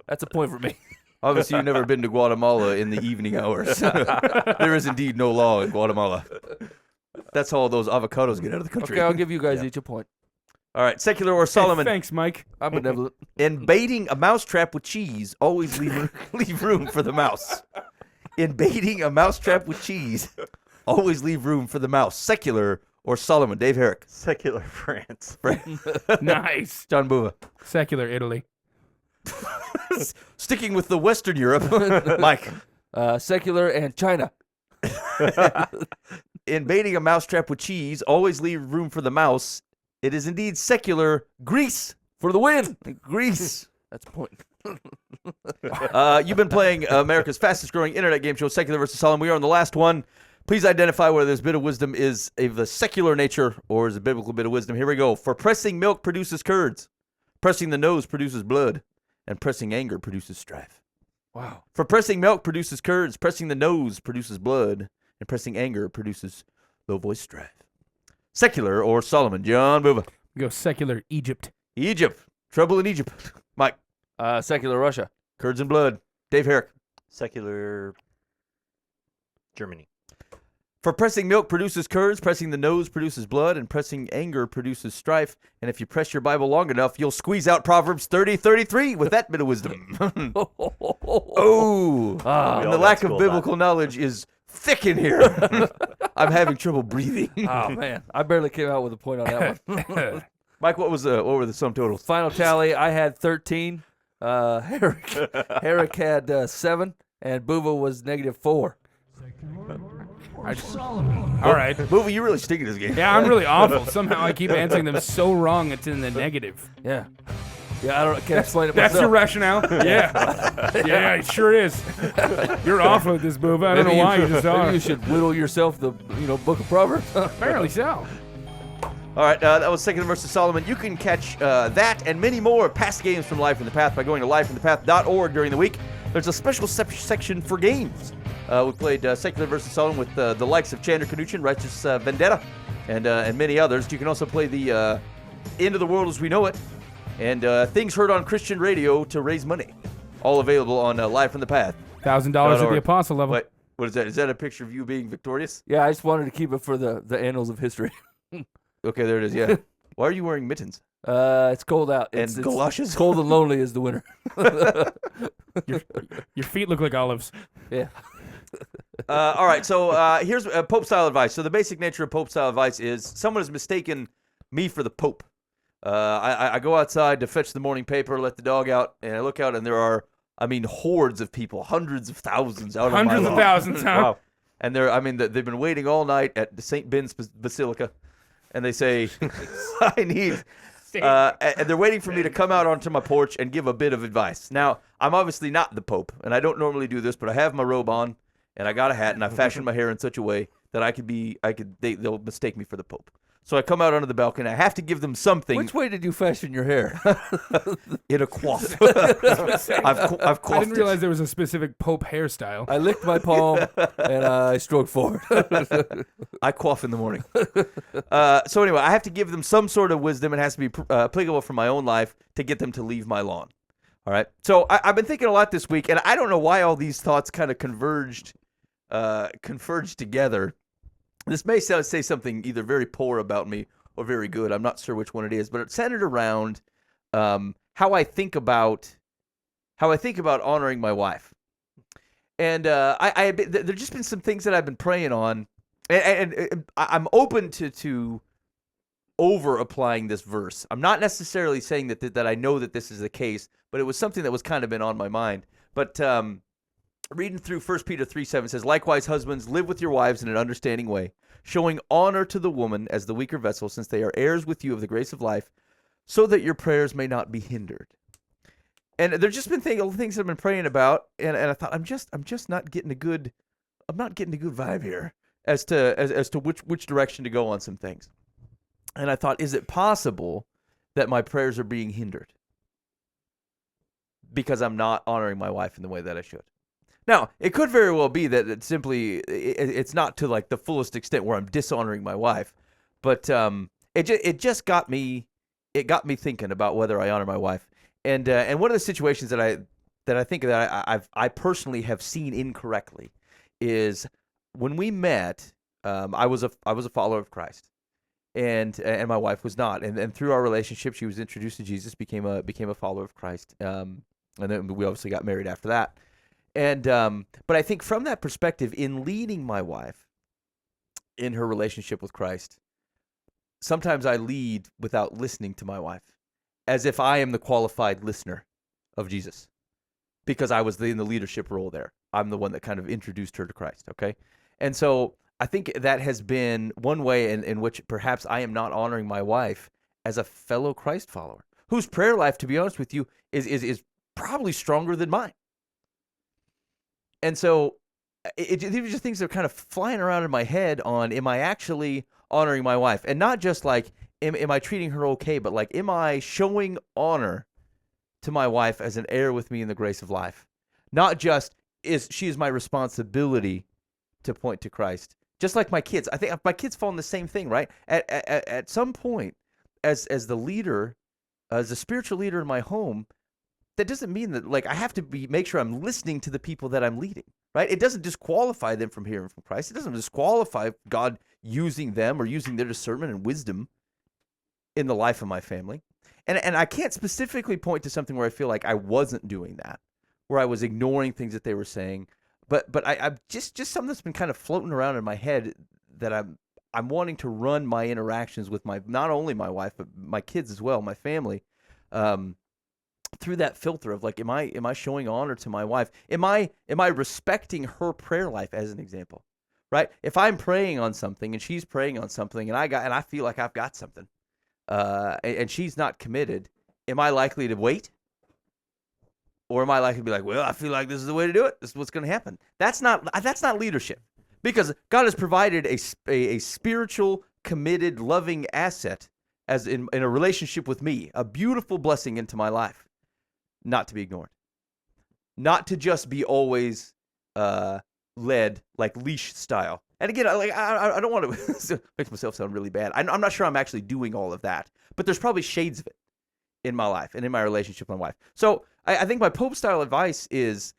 Speaker 4: That's a point for me.
Speaker 2: Obviously, you've never been to Guatemala in the evening hours. There is indeed no law in Guatemala. That's how all those avocados get out of the country.
Speaker 4: Okay, I'll give you guys each a point.
Speaker 2: All right, secular or Solomon.
Speaker 3: Thanks, Mike.
Speaker 4: I'm benevolent.
Speaker 2: In baiting a mousetrap with cheese, always leave room for the mouse. In baiting a mousetrap with cheese, always leave room for the mouse. Secular or Solomon. Dave Herrick.
Speaker 5: Secular France.
Speaker 3: Nice.
Speaker 2: John Buva.
Speaker 3: Secular Italy.
Speaker 2: Sticking with the Western Europe, Mike.
Speaker 4: Secular and China.
Speaker 2: In baiting a mousetrap with cheese, always leave room for the mouse. It is indeed secular. Greece.
Speaker 4: For the win.
Speaker 2: Greece.
Speaker 4: That's a point.
Speaker 2: You've been playing America's fastest growing internet game show, Secular versus Solomon. We are on the last one. Please identify whether this bit of wisdom is of the secular nature or is a biblical bit of wisdom. Here we go. For pressing milk produces curds. Pressing the nose produces blood. And pressing anger produces strife.
Speaker 4: Wow.
Speaker 2: For pressing milk produces curds. Pressing the nose produces blood. And pressing anger produces low voice strife. Secular or Solomon. John Buva.
Speaker 3: Go secular Egypt.
Speaker 2: Egypt. Trouble in Egypt. Mike.
Speaker 4: Secular Russia.
Speaker 2: Kurds and blood. Dave Herrick.
Speaker 5: Secular Germany.
Speaker 2: For pressing milk produces curds, pressing the nose produces blood, and pressing anger produces strife. And if you press your Bible long enough, you'll squeeze out Proverbs 30:33 with that bit of wisdom. Oh,
Speaker 4: Ah,
Speaker 2: and
Speaker 5: all
Speaker 2: the
Speaker 5: got
Speaker 2: lack of
Speaker 5: schooled on
Speaker 2: biblical knowledge is thick in here. I'm having trouble breathing.
Speaker 4: oh man, I barely came out with a point on that one.
Speaker 2: Mike, what were the sum totals?
Speaker 4: Final tally: I had 13. Herrick had 7, and Buva was -4.
Speaker 3: All right.
Speaker 2: Movie, you really stinking this game.
Speaker 3: Yeah, I'm really awful. Somehow I keep answering them so wrong. It's in the negative.
Speaker 4: Yeah, I can't explain it
Speaker 3: That's
Speaker 4: myself.
Speaker 3: your rationale? Yeah. Yeah, it sure is. You're awful at this, Booba. I don't know why you just are.
Speaker 4: Maybe you should whittle yourself the Book of Proverbs.
Speaker 3: Apparently so.
Speaker 2: All right, that was Second Verse of Solomon. You can catch that and many more past games from Life in the Path by going to lifeinthepath.org during the week. There's a special section for games. We played Secular vs. Solomon with the likes of Chandler Knuchin, Righteous Vendetta, and many others. You can also play the End of the World as We Know It, and Things Heard on Christian Radio to raise money. All available on Life in the Path.
Speaker 3: $1,000 at the apostle level.
Speaker 2: Wait, what is that? Is that a picture of you being victorious?
Speaker 4: Yeah, I just wanted to keep it for the annals of history.
Speaker 2: Okay, there it is, yeah. Why are you wearing mittens?
Speaker 4: It's cold out.
Speaker 2: And
Speaker 4: It's
Speaker 2: galoshes?
Speaker 4: cold and lonely is the winter.
Speaker 3: Your feet look like olives.
Speaker 4: Yeah.
Speaker 2: All right, so here's Pope-style advice. So the basic nature of Pope-style advice is someone has mistaken me for the Pope. I go outside to fetch the morning paper, let the dog out, and I look out, and there are, hordes of people, hundreds of thousands out on my
Speaker 3: Hundreds of
Speaker 2: lawn.
Speaker 3: thousands, huh?
Speaker 5: Wow.
Speaker 2: And they've been waiting all night at the St. Ben's Basilica, and they say, I need... and they're waiting for me to come out onto my porch and give a bit of advice. Now, I'm obviously not the Pope, and I don't normally do this, but I have my robe on, and I got a hat, and I fashioned my hair in such a way that they'll mistake me for the Pope. So I come out onto the balcony. I have to give them something
Speaker 4: Which way did you fashion your hair?
Speaker 2: in a coif. I've coiffed
Speaker 3: I didn't realize there was a specific Pope hairstyle.
Speaker 4: I licked my palm and I stroked forward.
Speaker 2: I coif in the morning. So anyway, I have to give them some sort of wisdom. It has to be applicable for my own life to get them to leave my lawn. All right. So I've been thinking a lot this week, and I don't know why all these thoughts kind of converged together. This may say something either very poor about me or very good. I'm not sure which one it is, but it centered around how I think about honoring my wife. And there's just been some things that I've been praying on, and I'm open to over applying this verse. I'm not necessarily saying that I know that this is the case, but it was something that was kind of been on my mind. But reading through 1 Peter 3:7 says, "Likewise, husbands, live with your wives in an understanding way, showing honor to the woman as the weaker vessel, since they are heirs with you of the grace of life, so that your prayers may not be hindered." And there's just been things I've been praying about, and I thought I'm just not getting a good vibe here as to which direction to go on some things. And I thought, is it possible that my prayers are being hindered because I'm not honoring my wife in the way that I should? Now, it could very well be that it's not to like the fullest extent where I'm dishonoring my wife, but it just got me thinking about whether I honor my wife. And one of the situations that I think that I personally have seen incorrectly is when we met. I was a follower of Christ, and my wife was not. And through our relationship, she was introduced to Jesus, became a follower of Christ, and then we obviously got married after that. And but I think from that perspective, in leading my wife in her relationship with Christ, sometimes I lead without listening to my wife, as if I am the qualified listener of Jesus, because I was in the leadership role there. I'm the one that kind of introduced her to Christ, okay? And so I think that has been one way in which perhaps I am not honoring my wife as a fellow Christ follower, whose prayer life, to be honest with you, is probably stronger than mine. And so these are just things that are kind of flying around in my head on, am I actually honoring my wife? And not just like, am I treating her okay, but like, am I showing honor to my wife as an heir with me in the grace of life? Not just, she is my responsibility to point to Christ. Just like my kids. I think my kids fall in the same thing, right? At some point, as the leader, as the spiritual leader in my home, that doesn't mean that like I have to make sure I'm listening to the people that I'm leading, right? It doesn't disqualify them from hearing from Christ. It doesn't disqualify God using them or using their discernment and wisdom in the life of my family. And I can't specifically point to something where I feel like I wasn't doing that, where I was ignoring things that they were saying. But I just something that's been kind of floating around in my head that I'm wanting to run my interactions with not only my wife but my kids as well, my family, through that filter of like, am I showing honor to my wife? Am I respecting her prayer life as an example, right? If I'm praying on something and she's praying on something and I feel like I've got something, and she's not committed, am I likely to wait? Or am I likely to be like, well, I feel like this is the way to do it. This is what's going to happen. That's not leadership, because God has provided a spiritual, committed, loving asset as in a relationship with me, a beautiful blessing into my life, not to be ignored, not to just be always led like leash style. And again, I don't want to make myself sound really bad. I'm not sure I'm actually doing all of that, but there's probably shades of it in my life and in my relationship with my wife. So I think my Pope style advice is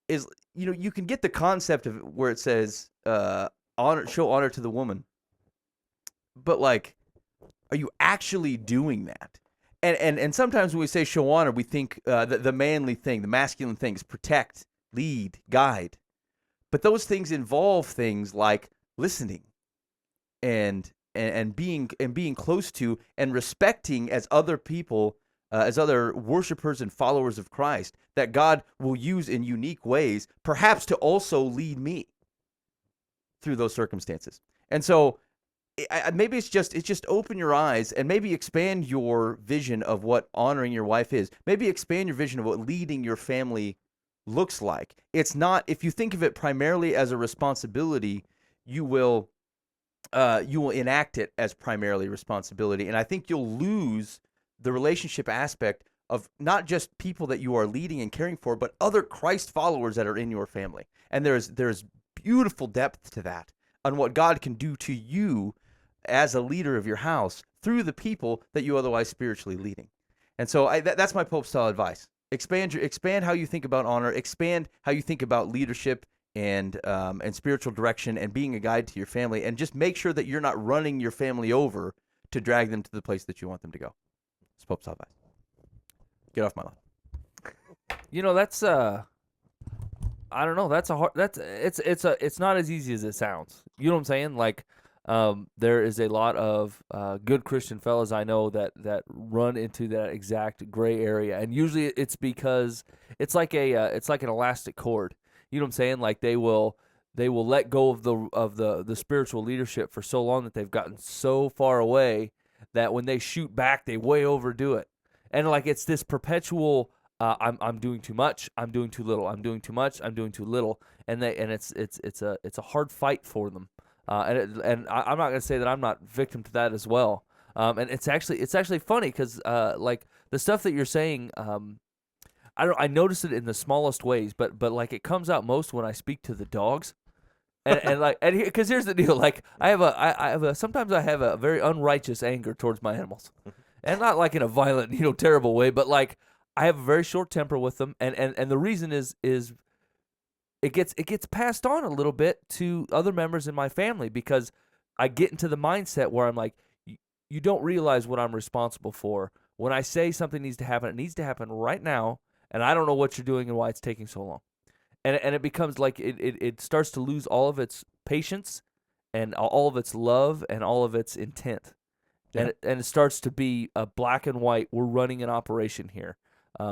Speaker 2: you can get the concept of where it says show honor to the woman, but like, are you actually doing that? And sometimes when we say show honor, we think the manly thing, the masculine thing is protect, lead, guide. But those things involve things like listening and being close to and respecting as other people, as other worshipers and followers of Christ, that God will use in unique ways, perhaps to also lead me through those circumstances. And so maybe it's just open your eyes and maybe expand your vision of what honoring your wife is. Maybe expand your vision of what leading your family looks like. It's not, if you think of it primarily as a responsibility, you will enact it as primarily responsibility. And I think you'll lose the relationship aspect of not just people that you are leading and caring for, but other Christ followers that are in your family. And there's beautiful depth to that on what God can do to you as a leader of your house through the people that you otherwise spiritually leading. And so that's my Pope style advice. Expand how you think about honor, expand how you think about leadership and spiritual direction and being a guide to your family, and just make sure that you're not running your family over to drag them to the place that you want them to go. It's Pope style advice. Get off my lawn.
Speaker 4: That's I don't know. That's a hard. It's not as easy as it sounds. You know what I'm saying? Like, there is a lot of good Christian fellas I know that run into that exact gray area, and usually it's because it's like an elastic cord. You know what I'm saying? Like they will let go of the spiritual leadership for so long that they've gotten so far away that when they shoot back, they way overdo it, and like it's this perpetual. I'm doing too much. I'm doing too little. I'm doing too much. I'm doing too little, and it's a hard fight for them. And I'm not gonna say that I'm not victim to that as well. And it's actually funny because like the stuff that you're saying, I notice it in the smallest ways, but like it comes out most when I speak to the dogs. And because here's the deal, like sometimes I have a very unrighteous anger towards my animals, and not like in a violent, terrible way, but like I have a very short temper with them, and the reason is it gets passed on a little bit to other members in my family, because I get into the mindset where I'm like, you don't realize what I'm responsible for. When I say something needs to happen, it needs to happen right now, and I don't know what you're doing and why it's taking so long. And it becomes like it starts to lose all of its patience and all of its love and all of its intent. Yeah. And it starts to be a black and white, we're running an operation here.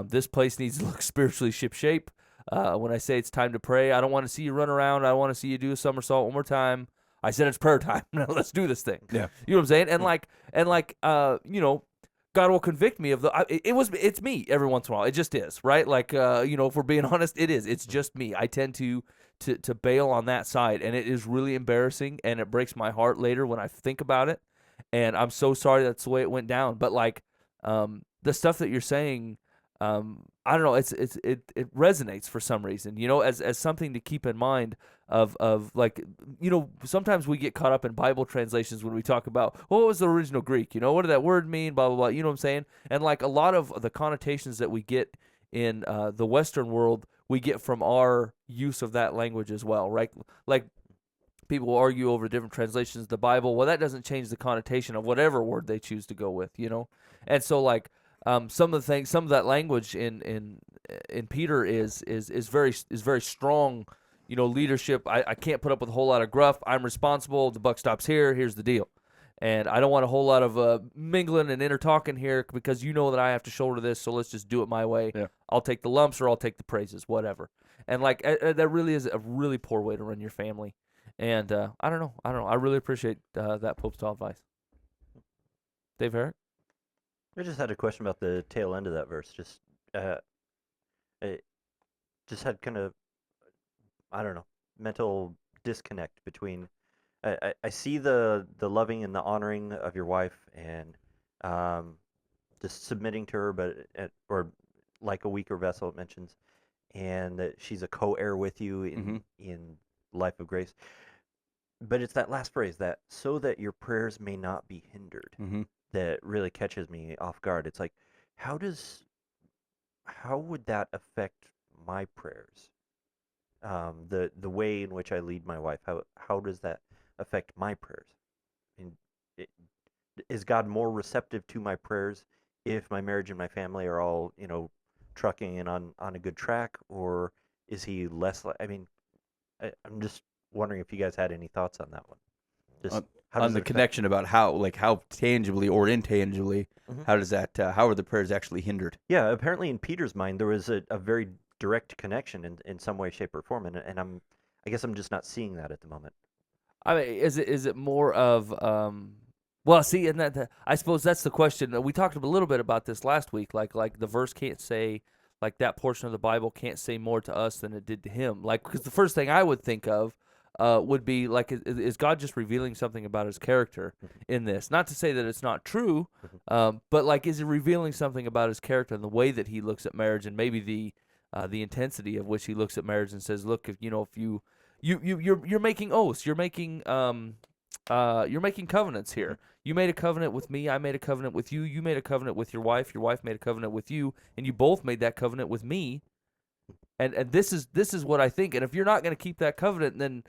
Speaker 4: This place needs to look spiritually shipshape. When I say it's time to pray, I don't want to see you run around. I want to see you do a somersault one more time. I said it's prayer time. Now let's do this thing.
Speaker 2: Yeah.
Speaker 4: You know what I'm saying? And like God will convict me of it's me every once in a while. It just is, right? Like if we're being honest, it is. It's just me. I tend to bail on that side, and it is really embarrassing, and it breaks my heart later when I think about it. And I'm so sorry that's the way it went down. But like the stuff that you're saying, I don't know. It resonates for some reason, as something to keep in mind of like, sometimes we get caught up in Bible translations when we talk about, well, what was the original Greek? What did that word mean? Blah, blah, blah. You know what I'm saying? And like a lot of the connotations that we get in the Western world we get from our use of that language as well, right? Like people will argue over different translations of the Bible. Well, that doesn't change the connotation of whatever word they choose to go with, you know. And so like some of that language in Peter is very strong. You know, leadership. I can't put up with a whole lot of gruff. I'm responsible. The buck stops here. Here's the deal. And I don't want a whole lot of mingling and inner talking here because you know that I have to shoulder this, so let's just do it my way.
Speaker 2: Yeah.
Speaker 4: I'll take the lumps or I'll take the praises, whatever. And like that really is a really poor way to run your family. And I don't know. I really appreciate that Pope style advice. Dave Herrick?
Speaker 5: I just had a question about the tail end of that verse. I just had kind of, I don't know, mental disconnect between. I see the loving and the honoring of your wife and just submitting to her, but or like a weaker vessel, it mentions, and that she's a co-heir with you in life of grace. But it's that last phrase, that so that your prayers may not be hindered, that really catches me off guard. It's like, how would that affect my prayers? The way in which I lead my wife, how does that affect my prayers? And is God more receptive to my prayers if my marriage and my family are all, trucking and on a good track, or is he less? I'm just wondering if you guys had any thoughts on that one. Just
Speaker 2: on the connection about how tangibly or intangibly, how does that? How are the prayers actually hindered?
Speaker 5: Yeah, apparently in Peter's mind there was a very direct connection in some way, shape, or form, and I guess I'm just not seeing that at the moment.
Speaker 4: I mean, is it more of well, see, and that I suppose that's the question. We talked a little bit about this last week. Like the verse can't say, like that portion of the Bible can't say more to us than it did to him. Like, because the first thing I would think of would be like, is God just revealing something about his character in this? Not to say that it's not true, but like, is he revealing something about his character and the way that he looks at marriage, and maybe the intensity of which he looks at marriage and says, look, if you're making oaths, you're making covenants here. You made a covenant with me, I made a covenant with you, you made a covenant with your wife made a covenant with you, and you both made that covenant with me. And this is what I think. And if you're not going to keep that covenant, then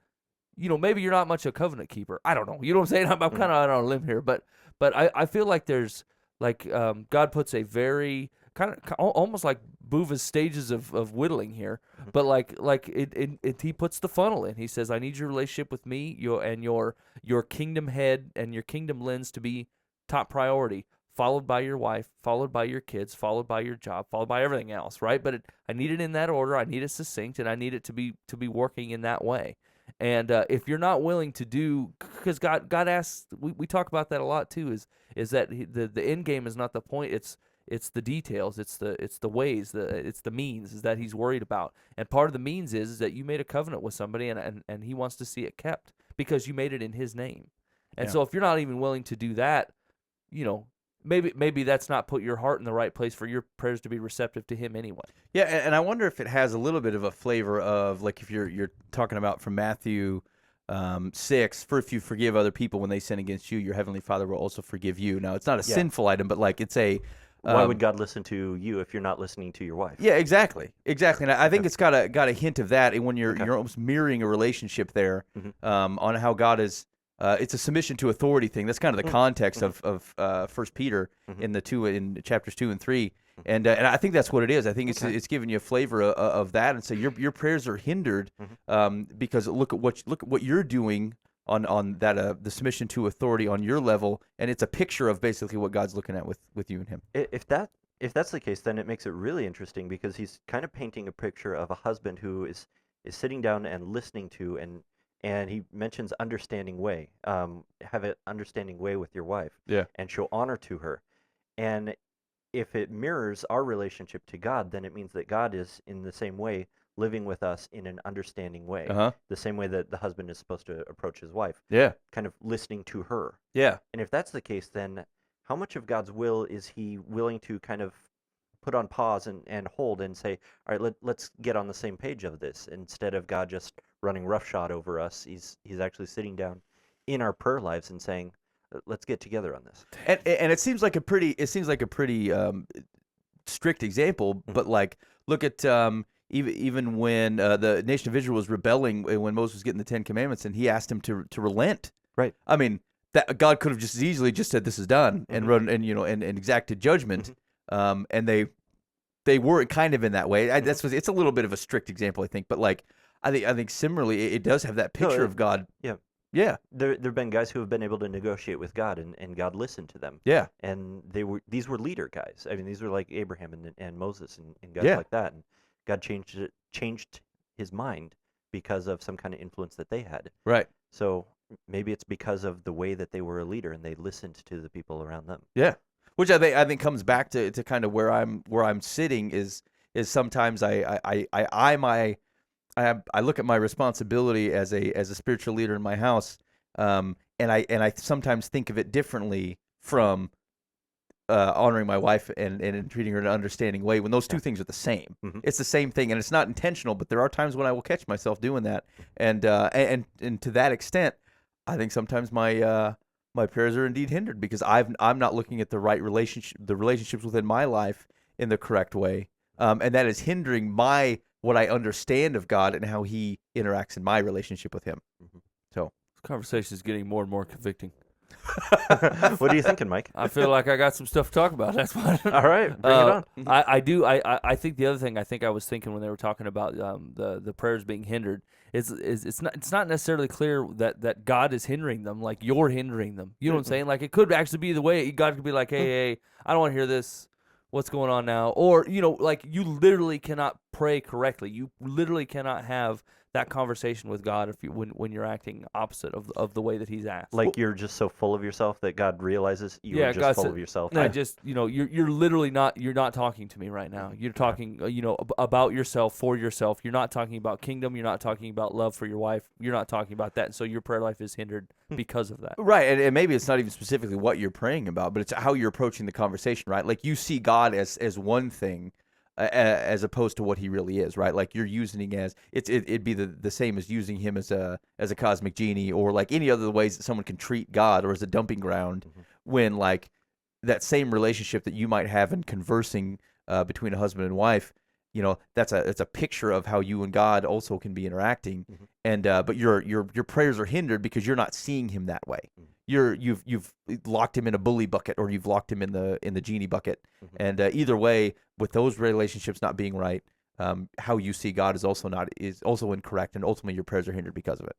Speaker 4: maybe you're not much a covenant keeper. I don't know. You know what I'm saying? I'm kind of out on a limb here, but I feel like there's like God puts a very kind of almost like Buva's stages of whittling here, but like he puts the funnel in. He says, I need your relationship with me, your kingdom head and your kingdom lens to be top priority, followed by your wife, followed by your kids, followed by your job, followed by everything else, right? But I need it in that order. I need it succinct, and I need it to be working in that way. And if you're not willing to do, because God asks, we talk about that a lot too, is that the end game is not the point. It's the details. It's the ways. It's the means is that he's worried about. And part of the means is that you made a covenant with somebody, and he wants to see it kept because you made it in his name. And so if you're not even willing to do that, maybe that's not put your heart in the right place for your prayers to be receptive to him anyway.
Speaker 2: Yeah, and I wonder if it has a little bit of a flavor of, like, if you're talking about from Matthew 6, for if you forgive other people when they sin against you, your heavenly Father will also forgive you. Now, it's not a sinful item, but like it's a
Speaker 5: why would God listen to you if you're not listening to your wife?
Speaker 2: Yeah, exactly. And I think it's got a hint of that, and when you're almost mirroring a relationship there, on how God is. It's a submission to authority thing. That's kind of the context of 1 Peter in chapters 2 and 3, and I think that's what it is. I think it's giving you a flavor of that, and so your prayers are hindered because look at what you're doing on that the submission to authority on your level, and it's a picture of basically what God's looking at with you and him.
Speaker 5: If that's the case, then it makes it really interesting because he's kind of painting a picture of a husband who is sitting down and listening to and he mentions understanding way. Have an understanding way with your wife.
Speaker 2: Yeah.
Speaker 5: And show honor to her. And if it mirrors our relationship to God, then it means that God is in the same way living with us in an understanding way. The same way that the husband is supposed to approach his wife.
Speaker 2: Yeah.
Speaker 5: Kind of listening to her.
Speaker 2: Yeah.
Speaker 5: And if that's the case, then how much of God's will is he willing to kind of put on pause and hold and say, all right, let's get on the same page of this, instead of God just running roughshod over us. He's actually sitting down in our prayer lives and saying, let's get together on this.
Speaker 2: And it seems like a pretty strict example, but like look at even when the nation of Israel was rebelling when Moses was getting the 10 Commandments, and he asked him to relent.
Speaker 5: Right.
Speaker 2: I mean, that God could have just as easily just said this is done and run and and exacted judgment, and they weren't kind of in that way. It's a little bit of a strict example, I think, but like I think similarly it does have that picture of God.
Speaker 5: Yeah.
Speaker 2: Yeah.
Speaker 5: There've been guys who have been able to negotiate with God, and God listened to them.
Speaker 2: Yeah.
Speaker 5: And these were leader guys. I mean, these were like Abraham and Moses and guys
Speaker 2: Yeah.
Speaker 5: like that. And God changed his mind because of some kind of influence that they had.
Speaker 2: Right.
Speaker 5: So maybe it's because of the way that they were a leader and they listened to the people around them.
Speaker 2: Yeah. Which I think comes back to kind of where I'm sitting is sometimes I look at my responsibility as a spiritual leader in my house, and I sometimes think of it differently from honoring my wife and treating her in an understanding way when those two things are the same. It's the same thing, and it's not intentional, but there are times when I will catch myself doing that, and to that extent, I think sometimes my prayers are indeed hindered because I'm not looking at the relationships within my life in the correct way, and that is hindering what I understand of God and how He interacts in my relationship with Him. So
Speaker 4: This conversation is getting more and more convicting.
Speaker 5: What are you thinking, Mike?
Speaker 4: I feel like I got some stuff to talk about. That's why.
Speaker 5: All right, bring it on.
Speaker 4: I do. I think the other thing I was thinking when they were talking about the prayers being hindered is it's not necessarily clear that God is hindering them, like you're hindering them. You know what I'm saying? Like it could actually be the way God could be like, hey, I don't want to hear this. What's going on now? Or like you literally cannot pray correctly. You literally cannot have that conversation with God when you're acting opposite of the way that He's asked.
Speaker 5: Like you're just so full of yourself that God realizes you are just
Speaker 4: God
Speaker 5: full
Speaker 4: said,
Speaker 5: of yourself.
Speaker 4: I just you're literally not talking to me right now. You're talking about yourself for yourself. You're not talking about kingdom. You're not talking about love for your wife. You're not talking about that. And so your prayer life is hindered because of that.
Speaker 2: right, and maybe it's not even specifically what you're praying about, but it's how you're approaching the conversation. Right, like you see God as one thing. As opposed to what He really is, right? Like you're using him as it'd be the same as using him as a cosmic genie or like any other ways that someone can treat God or as a dumping ground when like that same relationship that you might have in conversing between a husband and wife, it's a picture of how you and God also can be interacting, and but your prayers are hindered because you're not seeing Him that way. You've locked Him in a bully bucket or you've locked Him in the genie bucket, and either way, with those relationships not being right, how you see God is also incorrect, and ultimately your prayers are hindered because of it.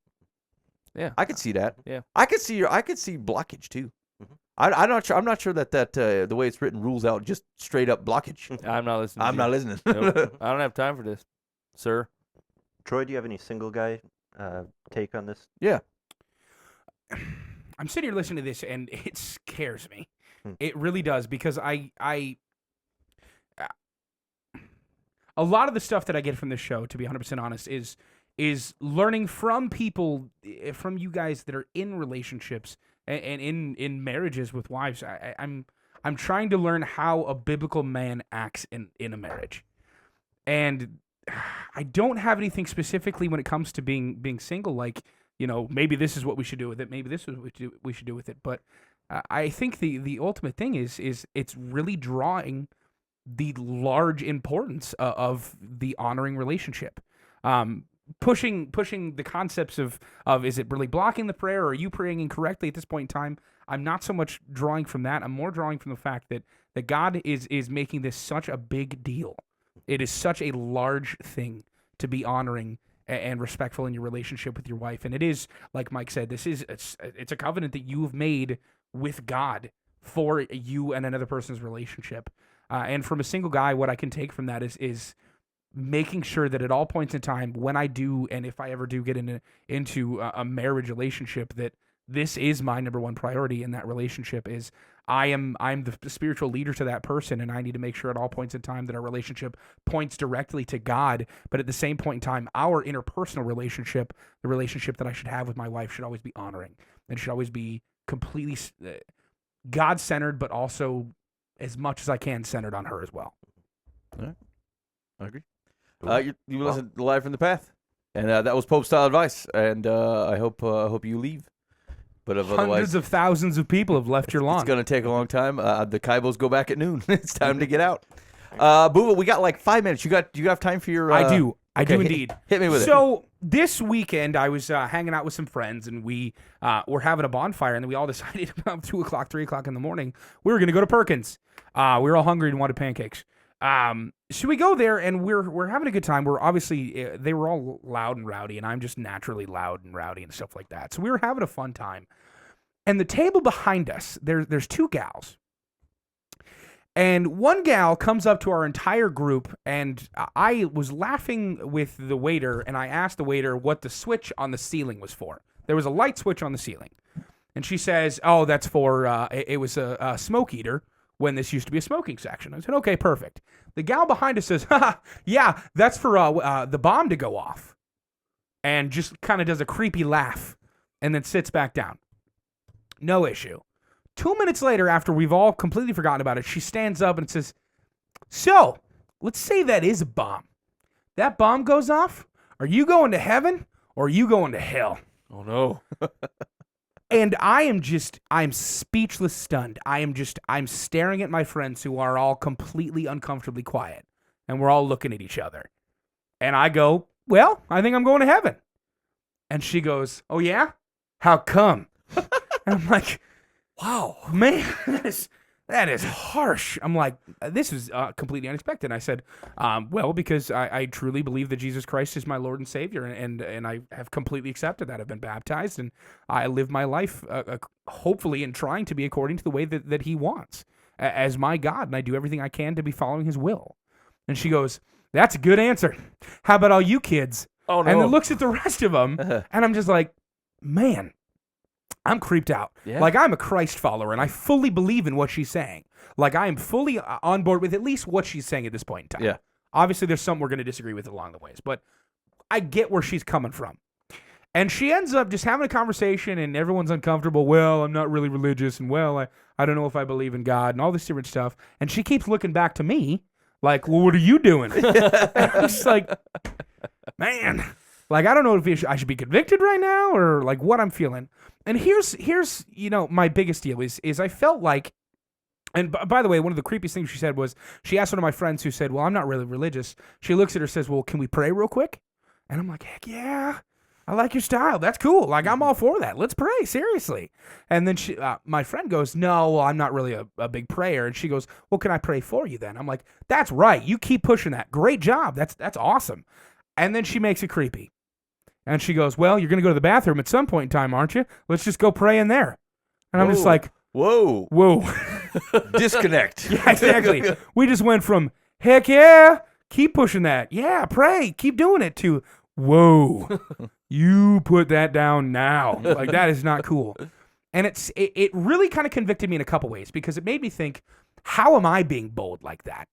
Speaker 4: Yeah,
Speaker 2: I could see that.
Speaker 4: Yeah,
Speaker 2: I could see blockage too. I'm not sure that the way it's written rules out just straight up blockage.
Speaker 4: I'm not listening.
Speaker 2: I'm not listening.
Speaker 4: Nope. I don't have time for this, sir.
Speaker 5: Troy, do you have any single guy take on this?
Speaker 2: Yeah.
Speaker 3: I'm sitting here listening to this, and it scares me. It really does, because a lot of the stuff that I get from this show, to be 100% honest, is learning from people, from you guys that are in relationships and in marriages with wives. I'm trying to learn how a biblical man acts in a marriage, and I don't have anything specifically when it comes to being single. Like, maybe this is what we should do with it. Maybe this is what we should do with it. But I think the ultimate thing is it's really drawing the large importance of the honoring relationship. Pushing the concepts of is it really blocking the prayer, or are you praying incorrectly at this point in time? I'm not so much drawing from that. I'm more drawing from the fact that God is making this such a big deal. It is such a large thing to be honoring and respectful in your relationship with your wife. And it is, like Mike said, it's a covenant that you've made with God for you and another person's relationship. And from a single guy, what I can take from that is making sure that at all points in time, when I do, and if I ever do get into a marriage relationship, that this is my number one priority in that relationship. Is I'm the spiritual leader to that person, and I need to make sure at all points in time that our relationship points directly to God. But at the same point in time, our interpersonal relationship, the relationship that I should have with my wife, should always be honoring and should always be completely God-centered, but also as much as I can centered on her as well.
Speaker 2: All right. I agree. You listen to Live from the Path, and that was Pope style advice. And I hope you leave. But otherwise,
Speaker 3: hundreds of thousands of people have left your lawn.
Speaker 2: It's going to take a long time. The Kaibos go back at noon. It's time to get out. Booba, we got like 5 minutes. Do you have time for your?
Speaker 3: I do. I do
Speaker 2: okay,
Speaker 3: indeed.
Speaker 2: Hit me with it.
Speaker 3: So this weekend, I was hanging out with some friends, and we were having a bonfire, and then we all decided about 2 o'clock, 3 o'clock in the morning, we were going to go to Perkins. We were all hungry and wanted pancakes. So we go there, and we're having a good time. We're obviously they were all loud and rowdy, and I'm just naturally loud and rowdy and stuff like that. So we were having a fun time. And the table behind us, there's 2 gals. And one gal comes up to our entire group, and I was laughing with the waiter, and I asked the waiter what the switch on the ceiling was for. There was a light switch on the ceiling. And she says, oh, that's for, it was a smoke eater when this used to be a smoking section. I said, okay, perfect. The gal behind us says, haha, yeah, that's for the bomb to go off. And just kind of does a creepy laugh, and then sits back down. No issue. 2 minutes later, after we've all completely forgotten about it, she stands up and says, so, let's say that is a bomb. That bomb goes off. Are you going to heaven or are you going to hell?
Speaker 4: Oh, no.
Speaker 3: And I'm speechless, stunned. I'm staring at my friends who are all completely uncomfortably quiet. And we're all looking at each other. And I go, well, I think I'm going to heaven. And she goes, oh, yeah? How come? And I'm like, wow, man, that is harsh. I'm like, this is completely unexpected. And I said, well, because I truly believe that Jesus Christ is my Lord and Savior, and I have completely accepted that. I've been baptized, and I live my life, hopefully, in trying to be according to the way that He wants, as my God, and I do everything I can to be following His will. And she goes, that's a good answer. How about all you kids?
Speaker 4: Oh, no.
Speaker 3: And then looks at the rest of them, and I'm just like, man, I'm creeped out.
Speaker 4: Yeah.
Speaker 3: Like, I'm a Christ follower, and I fully believe in what she's saying. Like, I am fully on board with at least what she's saying at this point in time.
Speaker 2: Yeah.
Speaker 3: Obviously, there's something we're going to disagree with along the ways, but I get where she's coming from. And she ends up just having a conversation, and everyone's uncomfortable. Well, I'm not really religious, and well, I don't know if I believe in God, and all this different stuff. And she keeps looking back to me like, well, what are you doing? And I'm just like, man, like, I don't know if I should be convicted right now or like what I'm feeling. And here's my biggest deal is I felt like, and by the way, one of the creepiest things she said was, she asked one of my friends who said, well, I'm not really religious. She looks at her and says, well, can we pray real quick? And I'm like, heck yeah, I like your style. That's cool. Like, I'm all for that. Let's pray, seriously. And then my friend goes, no, well, I'm not really a big prayer. And she goes, well, can I pray for you then? I'm like, that's right. You keep pushing that. Great job. That's awesome. And then she makes it creepy. And she goes, well, you're going to go to the bathroom at some point in time, aren't you? Let's just go pray in there. And I'm just like,
Speaker 2: whoa. Disconnect.
Speaker 3: Yeah, exactly. We just went from, heck yeah, keep pushing that. Yeah, pray, keep doing it, to, whoa, you put that down now. Like, that is not cool. And it really kind of convicted me in a couple ways, because it made me think, how am I being bold like that?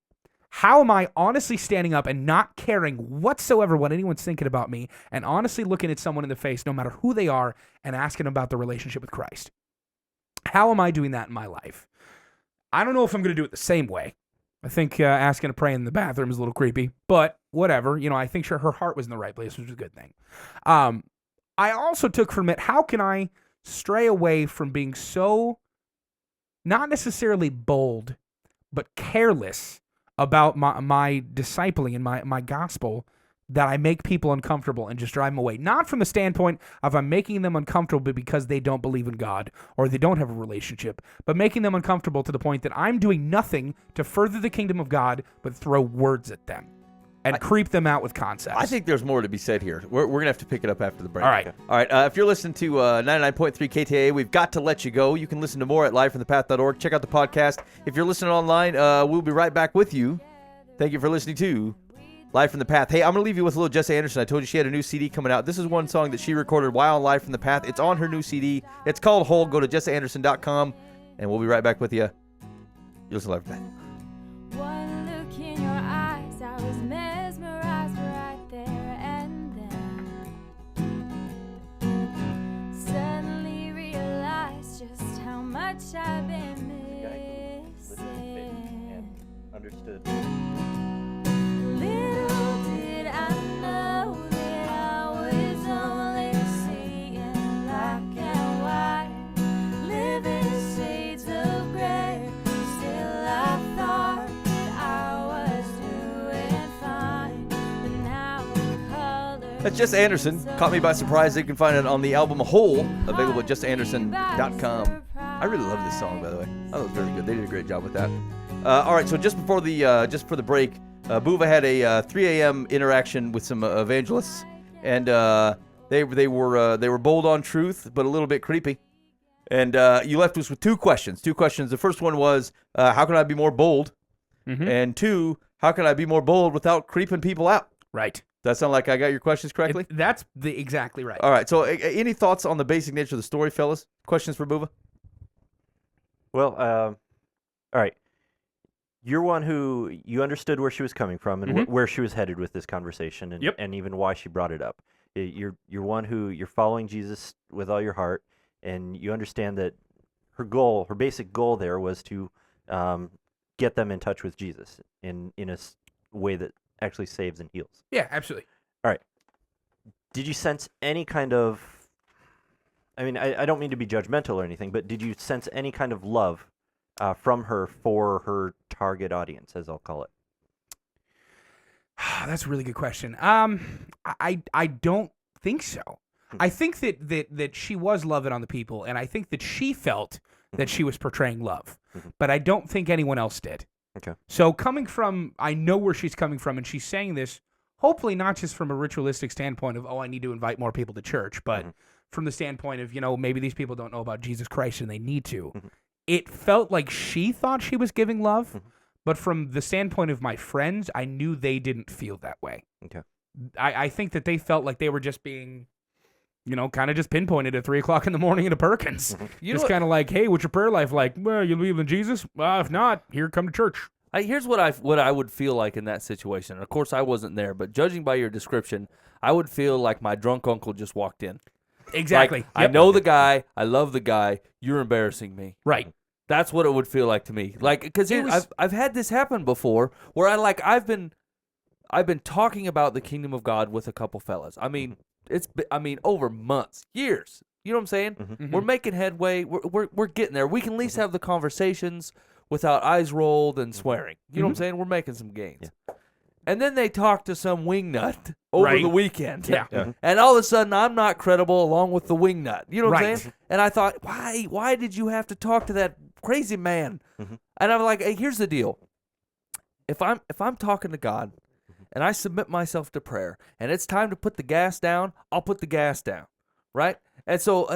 Speaker 3: How am I honestly standing up and not caring whatsoever what anyone's thinking about me, and honestly looking at someone in the face, no matter who they are, and asking about their relationship with Christ? How am I doing that in my life? I don't know if I'm going to do it the same way. I think asking to pray in the bathroom is a little creepy, but whatever. I think her heart was in the right place, which was a good thing. I also took from it, how can I stray away from being so, not necessarily bold, but careless about my discipling and my gospel, that I make people uncomfortable and just drive them away. Not from the standpoint of I'm making them uncomfortable because they don't believe in God or they don't have a relationship, but making them uncomfortable to the point that I'm doing nothing to further the kingdom of God but throw words at them and creep them out with concepts.
Speaker 2: I think there's more to be said here. We're going to have to pick it up after the break.
Speaker 3: All right.
Speaker 2: All right. If you're listening to 99.3 KTA, we've got to let you go. You can listen to more at livefromthepath.org. Check out the podcast. If you're listening online, we'll be right back with you. Thank you for listening to Live from the Path. Hey, I'm going to leave you with a little Jesse Anderson. I told you she had a new CD coming out. This is one song that she recorded while on Live from the Path. It's on her new CD. It's called Whole. Go to jesseanderson.com, and we'll be right back with you. You listen to Live from the Path.
Speaker 6: One look in your eyes, I was mesmerized right there and then. Suddenly realized just how much I've been missing.
Speaker 5: Understood.
Speaker 6: Little did I know that I was only seeing black and white, living shades of gray. Still I thought that I was
Speaker 2: That's Jess Anderson. Caught Me by Surprise. You can find it on the album Whole, available at jussanderson.com. I really love this song, by the way. I thought it was very good. They did a great job with that. All right, so just for the break, Buva had a 3 a.m. interaction with some evangelists, and they were bold on truth, but a little bit creepy. And you left us with two questions. The first one was, how can I be more bold?
Speaker 3: Mhm.
Speaker 2: And two, how can I be more bold without creeping people out?
Speaker 3: Right.
Speaker 2: Does that sound like I got your questions correctly?
Speaker 3: That's exactly right.
Speaker 2: All right. So, any thoughts on the basic nature of the story, fellas? Questions for Buva?
Speaker 5: Well, all right. You're one who you understood where she was coming from and where she was headed with this conversation, and,
Speaker 3: Yep.
Speaker 5: and even why she brought it up. You're one who you're following Jesus with all your heart, and you understand that her basic goal there was to get them in touch with Jesus in a way that actually saves and heals.
Speaker 3: Yeah, absolutely.
Speaker 5: Did you sense any kind of, I mean, I don't mean to be judgmental or anything, but did you sense any kind of love from her for her target audience, as I'll call it?
Speaker 3: That's a really good question. I don't think so. I think that she was loving on the people, and I think that she felt that she was portraying love, but I don't think anyone else did.
Speaker 5: Okay.
Speaker 3: So I know where she's coming from, and she's saying this hopefully not just from a ritualistic standpoint of, I need to invite more people to church, but from the standpoint of, maybe these people don't know about Jesus Christ and they need to. It felt like she thought she was giving love, but from the standpoint of my friends, I knew they didn't feel that way.
Speaker 5: Okay.
Speaker 3: I think that they felt like they were just being, kind of just pinpointed at 3 o'clock in the morning at a Perkins. Just kind of like, hey, what's your prayer life like? Well, you believe in Jesus? Well, if not, here, come to church.
Speaker 4: Here's what I would feel like in that situation. And of course, I wasn't there, but judging by your description, I would feel like my drunk uncle just walked in.
Speaker 3: Exactly.
Speaker 4: Like, I know the guy. I love the guy. You're embarrassing me.
Speaker 3: Right.
Speaker 4: That's what it would feel like to me. Like, because I've had this happen before, where I've been talking about the kingdom of God with a couple fellas. I mean, over months, years. You know what I'm saying? We're making headway. We're getting there. We can at least have the conversations without eyes rolled and swearing. You know what I'm saying? We're making some gains. Yeah. And then they talk to some wingnut over the weekend.
Speaker 3: Yeah.
Speaker 4: And all of a sudden, I'm not credible along with the wingnut. You know what I'm saying? And I thought, why did you have to talk to that crazy man? And I'm like, hey, here's the deal. If I'm talking to God and I submit myself to prayer and it's time to put the gas down, I'll put the gas down. Right? And so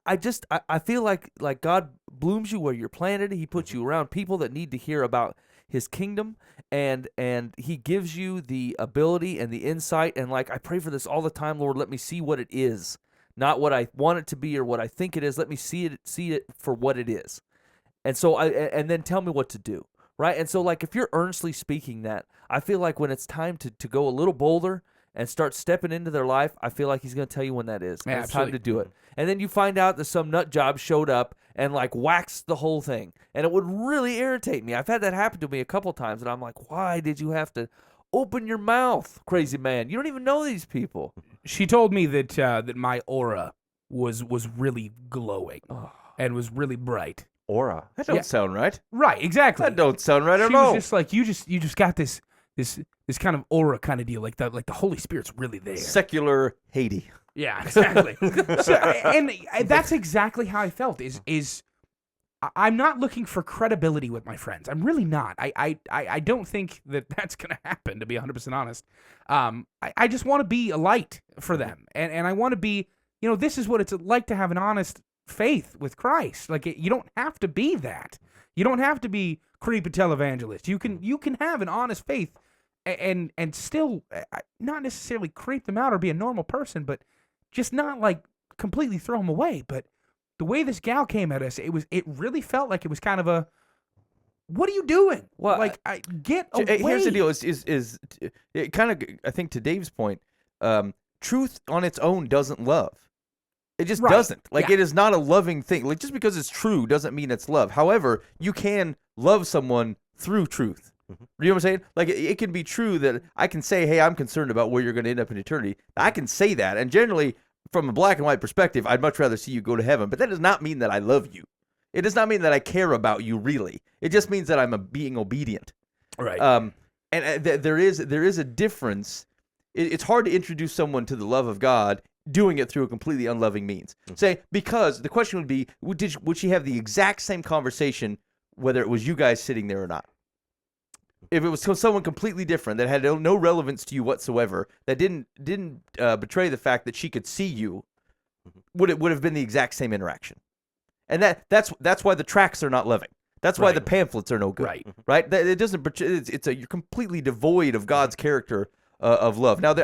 Speaker 4: I feel like God blooms you where you're planted. He puts you around people that need to hear about his kingdom, and he gives you the ability and the insight. And like, I pray for this all the time, Lord, let me see what it is, not what I want it to be or what I think it is. Let me see it for what it is. And so and then tell me what to do. Right? And so like, if you're earnestly speaking that, I feel like when it's time to go a little bolder and start stepping into their life, I feel like he's going to tell you when that is.
Speaker 3: Yeah,
Speaker 4: it's time to do it. And then you find out that some nut job showed up and like waxed the whole thing. And it would really irritate me. I've had that happen to me a couple times, and I'm like, why did you have to open your mouth, crazy man? You don't even know these people.
Speaker 3: She told me that my aura was really glowing and was really bright.
Speaker 5: Aura.
Speaker 2: That don't sound right.
Speaker 3: Right, exactly.
Speaker 2: That don't sound right at
Speaker 3: She
Speaker 2: all.
Speaker 3: was just like, you just got this kind of aura kind of deal, like the Holy Spirit's really there.
Speaker 2: Secular Haiti.
Speaker 3: Yeah, exactly. and that's exactly how I felt. Is I'm not looking for credibility with my friends. I'm really not. I don't think that that's going to happen, to be 100% honest. I just want to be a light for them, and I want to be. This is what it's like to have an honest faith with Christ. Like, you don't have to be that. You don't have to be creepy televangelist. You can have an honest faith and still not necessarily creep them out or be a normal person, but just not like completely throw them away. But the way this gal came at us, it really felt like it was kind of a, what are you doing?
Speaker 4: Well,
Speaker 3: like, get away.
Speaker 2: Here's the deal: is it kind of, I think, to Dave's point, truth on its own doesn't love. It just doesn't. Like, it is not a loving thing. Like, just because it's true doesn't mean it's love. However, you can love someone through truth. You know what I'm saying? Like, it can be true that I can say, hey, I'm concerned about where you're going to end up in eternity. I can say that. And generally, from a black and white perspective, I'd much rather see you go to heaven. But that does not mean that I love you. It does not mean that I care about you, really. It just means that I'm being obedient.
Speaker 3: Right.
Speaker 2: And there is a difference it's hard to introduce someone to the love of God doing it through a completely unloving means. Say, because the question would be, would she have the exact same conversation whether it was you guys sitting there or not? If it was someone completely different that had no relevance to you whatsoever, that didn't betray the fact that she could see you, would have been the exact same interaction? And that's why the tracts are not loving. That's why the pamphlets are no good. Right? It doesn't. You're completely devoid of God's character of love. Now,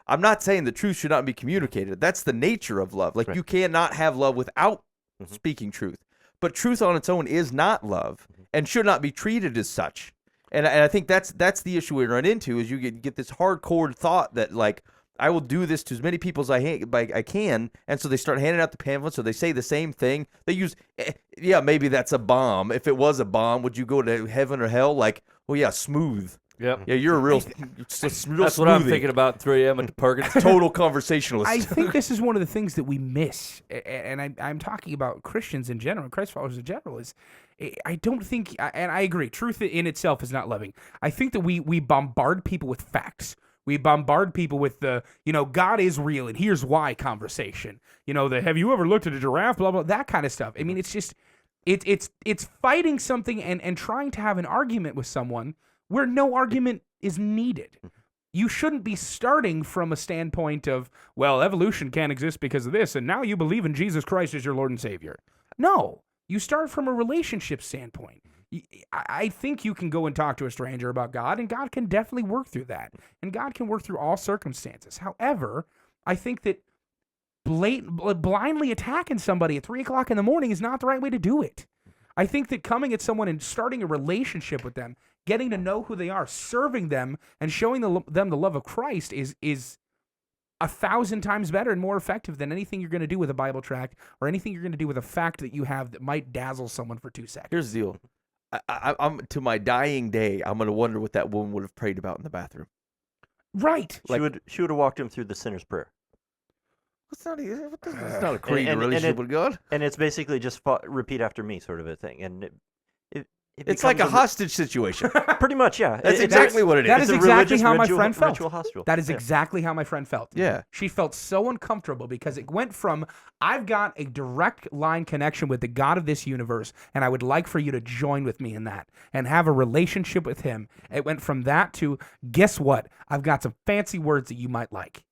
Speaker 2: I'm not saying the truth should not be communicated. That's the nature of love. Like you cannot have love without speaking truth. But truth on its own is not love and should not be treated as such. And I think that's the issue we run into is you get this hardcore thought that like I will do this to as many people as I can, and so they start handing out the pamphlets, so they say the same thing. They use, maybe that's a bomb. If it was a bomb, would you go to heaven or hell? Like, well, yeah, smooth.
Speaker 4: Yep.
Speaker 2: Yeah, you're a real
Speaker 4: That's what I'm thinking about 3 a.m. at the Perkins.
Speaker 2: Total conversationalist.
Speaker 3: I think this is one of the things that we miss, and I'm talking about Christians in general, Christ followers in general, is I don't think, and I agree, truth in itself is not loving. I think that we bombard people with facts. We bombard people with the, God is real and here's why conversation. Have you ever looked at a giraffe, blah, blah, that kind of stuff. I mean, it's just, it's fighting something and trying to have an argument with someone where no argument is needed. You shouldn't be starting from a standpoint of, well, evolution can't exist because of this, and now you believe in Jesus Christ as your Lord and Savior. No, you start from a relationship standpoint. I think you can go and talk to a stranger about God, and God can definitely work through that, and God can work through all circumstances. However, I think that blindly attacking somebody at 3 o'clock in the morning is not the right way to do it. I think that coming at someone and starting a relationship with them, getting to know who they are, serving them, and showing them the love of Christ is 1,000 times better and more effective than anything you're going to do with a Bible tract or anything you're going to do with a fact that you have that might dazzle someone for 2 seconds.
Speaker 2: Here's the deal. I'm to my dying day, I'm going to wonder what that woman would have prayed about in the bathroom.
Speaker 3: Right.
Speaker 5: She would have walked him through the sinner's prayer.
Speaker 2: It's not a creative relationship with God.
Speaker 5: And it's basically just repeat after me sort of a thing. And
Speaker 2: it's like a hostage situation.
Speaker 5: Pretty much, yeah.
Speaker 2: That's exactly what it is.
Speaker 3: That is
Speaker 5: It's a
Speaker 3: exactly
Speaker 5: religious
Speaker 3: how my
Speaker 5: ritual-
Speaker 3: friend felt.
Speaker 5: ritual hostage.
Speaker 3: That is
Speaker 5: Yeah.
Speaker 3: exactly how my friend felt.
Speaker 2: Yeah.
Speaker 3: She felt so uncomfortable because it went from, I've got a direct line connection with the God of this universe, and I would like for you to join with me in that and have a relationship with him. It went from that to, guess what? I've got some fancy words that you might like.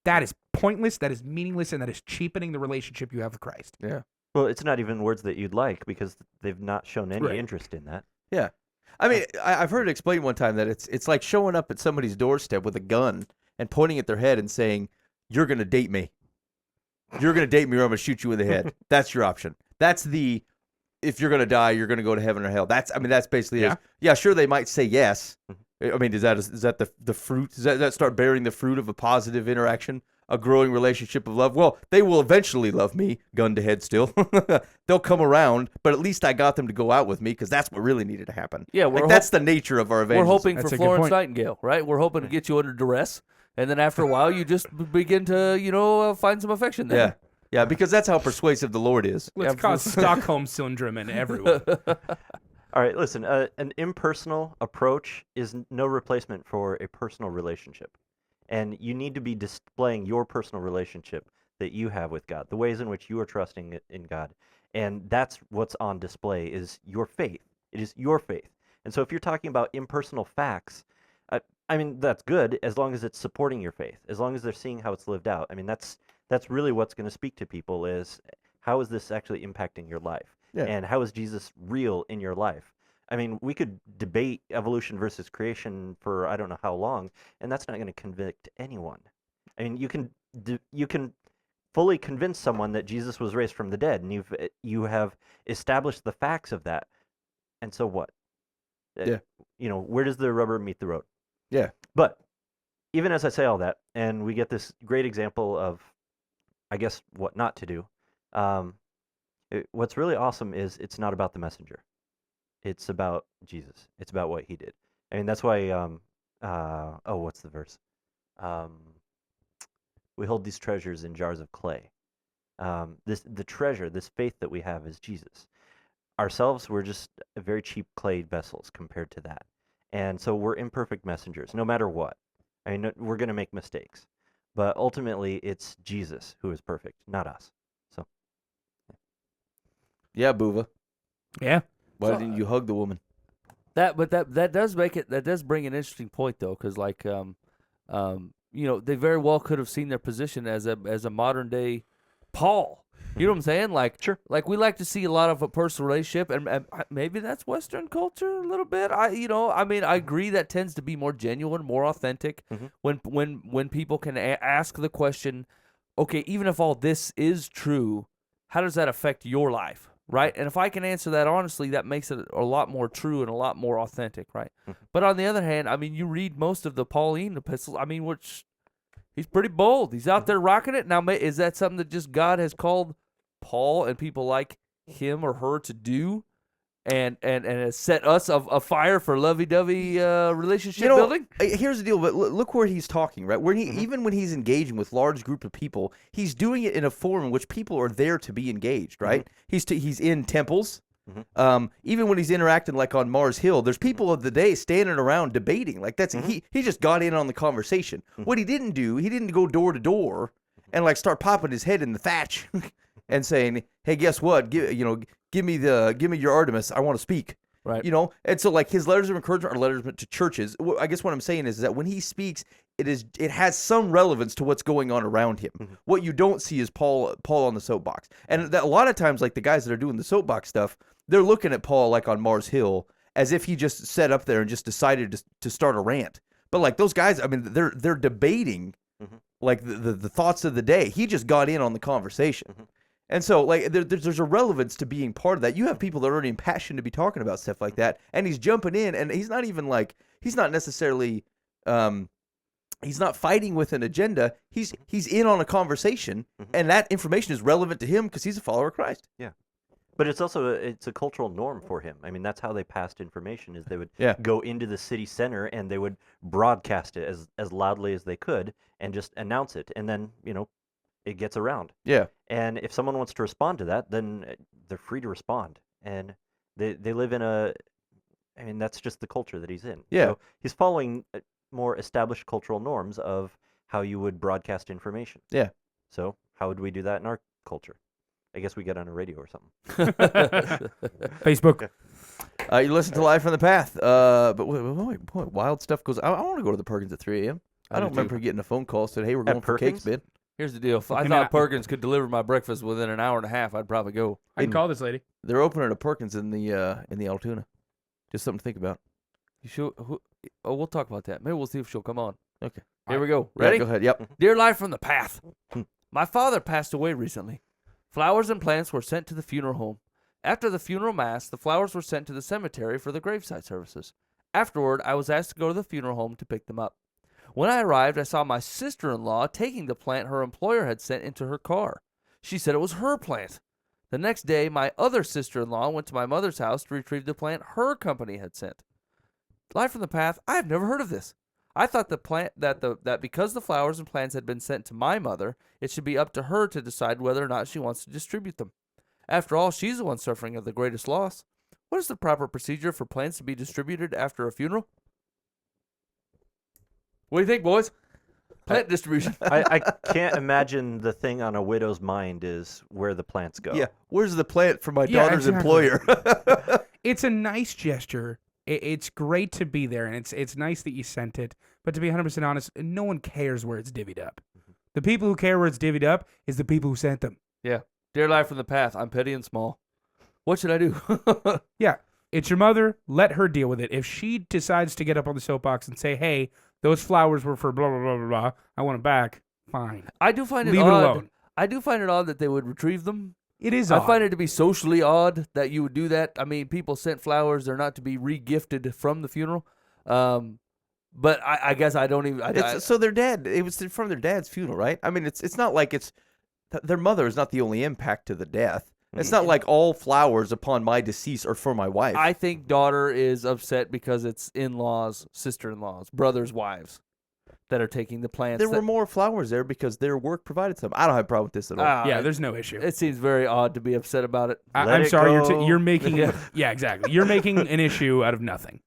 Speaker 3: That is pointless, that is meaningless, and that is cheapening the relationship you have with Christ.
Speaker 2: Yeah.
Speaker 5: Well, it's not even words that you'd like because they've not shown any
Speaker 3: Right.
Speaker 5: interest in that.
Speaker 2: Yeah. I mean, I've heard it explained one time that it's like showing up at somebody's doorstep with a gun and pointing at their head and saying, "You're going to date me. You're going to date me or I'm going to shoot you in the head." That's your option. That's if you're going to die, you're going to go to heaven or hell. That's basically it. Yeah, sure, they might say yes. I mean, is that the fruit? Does that start bearing the fruit of a positive interaction, a growing relationship of love? Well, they will eventually love me, gun to head still. They'll come around, but at least I got them to go out with me because that's what really needed to happen.
Speaker 4: Yeah,
Speaker 2: that's the nature of our evangelism.
Speaker 4: We're hoping
Speaker 3: That's
Speaker 4: for
Speaker 3: a good
Speaker 4: Florence
Speaker 3: point.
Speaker 4: Nightingale, right? We're hoping to get you under duress, and then after a while, you just begin to, find some affection there.
Speaker 2: Yeah. Yeah, because that's how persuasive the Lord is.
Speaker 3: Let's cause Stockholm Syndrome in everyone.
Speaker 5: All right, listen, an impersonal approach is no replacement for a personal relationship. And you need to be displaying your personal relationship that you have with God, the ways in which you are trusting in God. And that's what's on display is your faith. It is your faith. And so if you're talking about impersonal facts, I mean, that's good as long as it's supporting your faith, as long as they're seeing how it's lived out. I mean, that's really what's going to speak to people is how is this actually impacting your life?
Speaker 2: Yeah.
Speaker 5: And how is Jesus real in your life? I mean, we could debate evolution versus creation for I don't know how long, and that's not going to convict anyone. I mean, you can fully convince someone that Jesus was raised from the dead, and you have established the facts of that. And so what?
Speaker 2: Yeah.
Speaker 5: Where does the rubber meet the road?
Speaker 2: Yeah.
Speaker 5: But even as I say all that, and we get this great example of, I guess, what not to do. What's really awesome is it's not about the messenger. It's about Jesus. It's about what he did. I mean, that's why, what's the verse? We hold these treasures in jars of clay. The treasure, this faith that we have is Jesus. Ourselves, we're just very cheap clay vessels compared to that. And so we're imperfect messengers, no matter what. I mean, we're going to make mistakes, but ultimately it's Jesus who is perfect, not us. So
Speaker 2: Yeah, Buva.
Speaker 3: Yeah.
Speaker 2: Why
Speaker 4: So,
Speaker 2: didn't you hug the woman?
Speaker 4: That does make it. That does bring an interesting point though, because like they very well could have seen their position as a modern day Paul. You know what I'm saying? Like,
Speaker 5: Sure.
Speaker 4: Like we like to see a lot of a personal relationship, and maybe that's Western culture a little bit. I agree that tends to be more genuine, more authentic
Speaker 5: Mhm.
Speaker 4: when people can ask the question, okay, even if all this is true, how does that affect your life, right? And if I can answer that honestly, that makes it a lot more true and a lot more authentic, right?
Speaker 5: Mhm.
Speaker 4: But on the other hand, I mean, you read most of the Pauline epistles. I mean, which he's pretty bold. He's out there rocking it. Now, is that something that just God has called Paul and people like him or her to do, and has set us afire for lovey-dovey relationship building?
Speaker 2: Here's the deal. But look where he's talking, right? Where even when he's engaging with large group of people, he's doing it in a form in which people are there to be engaged, right? He's in temples. Even when he's interacting like on Mars Hill, there's people of the day standing around debating. Like that's he just got in on the conversation. What he didn't do, he didn't go door to door and like start popping his head in the thatch and saying, "Hey, guess what? Give me your Artemis. I want to speak."
Speaker 4: Right.
Speaker 2: And so like his letters of encouragement are letters to churches. I guess what I'm saying is that when he speaks, it has some relevance to what's going on around him. What you don't see is Paul on the soapbox, and that a lot of times like the guys that are doing the soapbox stuff, they're looking at Paul like on Mars Hill as if he just sat up there and just decided to start a rant. But like those guys, I mean, they're debating like the thoughts of the day. He just got in on the conversation. And so, like, there's a relevance to being part of that. You have people that are already impassioned to be talking about stuff like that, and he's jumping in, and he's not even like he's not necessarily he's not fighting with an agenda. He's in on a conversation, and that information is relevant to him because he's a follower of Christ.
Speaker 5: Yeah. But it's also it's a cultural norm for him. I mean, that's how they passed information is they would
Speaker 2: Yeah.
Speaker 5: go into the city center and they would broadcast it as loudly as they could and just announce it. And then, it gets around.
Speaker 2: Yeah.
Speaker 5: And if someone wants to respond to that, then they're free to respond. And they live in that's just the culture that he's in.
Speaker 2: Yeah.
Speaker 5: So he's following more established cultural norms of how you would broadcast information.
Speaker 2: Yeah.
Speaker 5: So how would we do that in our culture? I guess we get on a radio or something.
Speaker 3: Facebook.
Speaker 2: You listen to Live from the Path. But wait, wild stuff goes. I want to go to the Perkins at 3 a.m. I don't remember getting a phone call said, "Hey, we're going for cakes,
Speaker 5: Perkins?
Speaker 2: man."
Speaker 4: Here's the deal. If I
Speaker 3: And
Speaker 4: thought
Speaker 3: I-
Speaker 4: Perkins could deliver my breakfast within an hour and a half, I'd probably go.
Speaker 3: I can call this lady.
Speaker 2: They're opening a Perkins in the Altoona. Just something to think about.
Speaker 4: We'll talk about that. Maybe we'll see if she'll come on.
Speaker 2: Okay.
Speaker 4: Here we go.
Speaker 2: Yeah,
Speaker 4: Ready?
Speaker 2: go ahead. Yep.
Speaker 4: Dear Live from the Path, my father passed away recently. Flowers and plants were sent to the funeral home. After the funeral mass, the flowers were sent to the cemetery for the graveside services. Afterward, I was asked to go to the funeral home to pick them up. When I arrived, I saw my sister-in-law taking the plant her employer had sent into her car. She said it was her plant. The next day, my other sister-in-law went to my mother's house to retrieve the plant her company had sent. Live from the Path, I have never heard of this. I thought that because the flowers and plants had been sent to my mother, it should be up to her to decide whether or not she wants to distribute them. After all, she's the one suffering of the greatest loss. What is the proper procedure for plants to be distributed after a funeral? What do you think, boys? Plant distribution.
Speaker 5: I can't imagine the thing on a widow's mind is where the plants go.
Speaker 2: Yeah. Where's the plant for my
Speaker 3: Yeah,
Speaker 2: daughter's
Speaker 3: exactly.
Speaker 2: employer?
Speaker 3: It's a nice gesture. It's great to be there, and it's nice that you sent it. But to be 100% honest, no one cares where it's divvied up. The people who care where it's divvied up is the people who sent them.
Speaker 4: Yeah. Dear Live from the Path, I'm petty and small. What should I do?
Speaker 3: Yeah, it's your mother. Let her deal with it. If she decides to get up on the soapbox and say, "Hey, those flowers were for blah blah blah blah blah. I want them back." Fine.
Speaker 4: I do find it
Speaker 3: Leave it
Speaker 4: odd.
Speaker 3: alone.
Speaker 4: I do find it odd that they would retrieve them.
Speaker 3: It is
Speaker 4: I
Speaker 3: odd.
Speaker 4: find it to be socially odd that you would do that. I mean, people sent flowers; they're not to be re-gifted from the funeral. But I guess I don't even.
Speaker 2: So their dad, it was from their dad's funeral, right? I mean, it's not like their mother is not the only impact to the death. It's not like all flowers upon my decease are for my wife.
Speaker 4: I think daughter is upset because it's in-laws, sister-in-laws, brothers' wives that are taking the plants.
Speaker 2: there were more flowers there because their work provided some. I don't have a problem with this at all.
Speaker 3: yeah, there's no issue.
Speaker 4: It seems very odd to be upset about it.
Speaker 5: Let
Speaker 3: I'm
Speaker 5: it
Speaker 3: sorry,
Speaker 5: go.
Speaker 3: you're making yeah, exactly. You're making an issue out of nothing.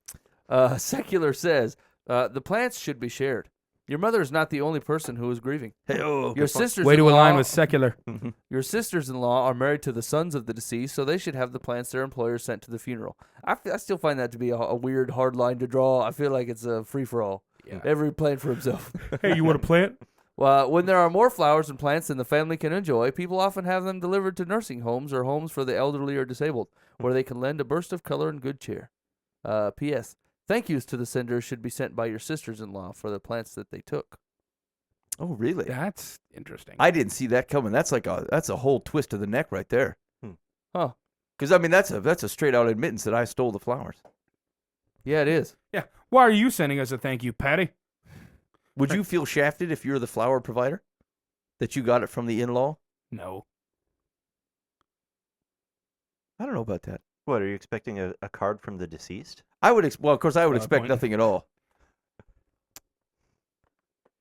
Speaker 4: Secular says the plants should be shared. Your mother is not the only person who is grieving.
Speaker 2: Hey-oh.
Speaker 4: Your sisters
Speaker 3: Way to align with secular.
Speaker 4: Your sisters-in-law are married to the sons of the deceased, so they should have the plants their employers sent to the funeral. I still find that to be a weird, hard line to draw. I feel like it's a free-for-all.
Speaker 3: Yeah.
Speaker 4: Every plant for himself.
Speaker 3: Hey, you want a plant?
Speaker 4: Well, when there are more flowers and plants than the family can enjoy, people often have them delivered to nursing homes or homes for the elderly or disabled, where they can lend a burst of color and good cheer. P.S. Thank yous to the senders should be sent by your sisters-in-law for the plants that they took.
Speaker 2: Oh, really?
Speaker 3: That's interesting.
Speaker 2: I didn't see that coming. That's a whole twist of the neck right there.
Speaker 4: Huh.
Speaker 2: Because I mean, that's a straight out admittance that I stole the flowers.
Speaker 4: Yeah, it is.
Speaker 3: Yeah. Why are you sending us a thank you, Patty?
Speaker 2: Would you feel shafted if you're the flower provider? That you got it from the in-law?
Speaker 3: No.
Speaker 2: I don't know about that.
Speaker 5: What, are you expecting a card from the deceased?
Speaker 2: I would, well, of course, I would
Speaker 3: Valid
Speaker 2: expect
Speaker 3: point.
Speaker 2: nothing at all.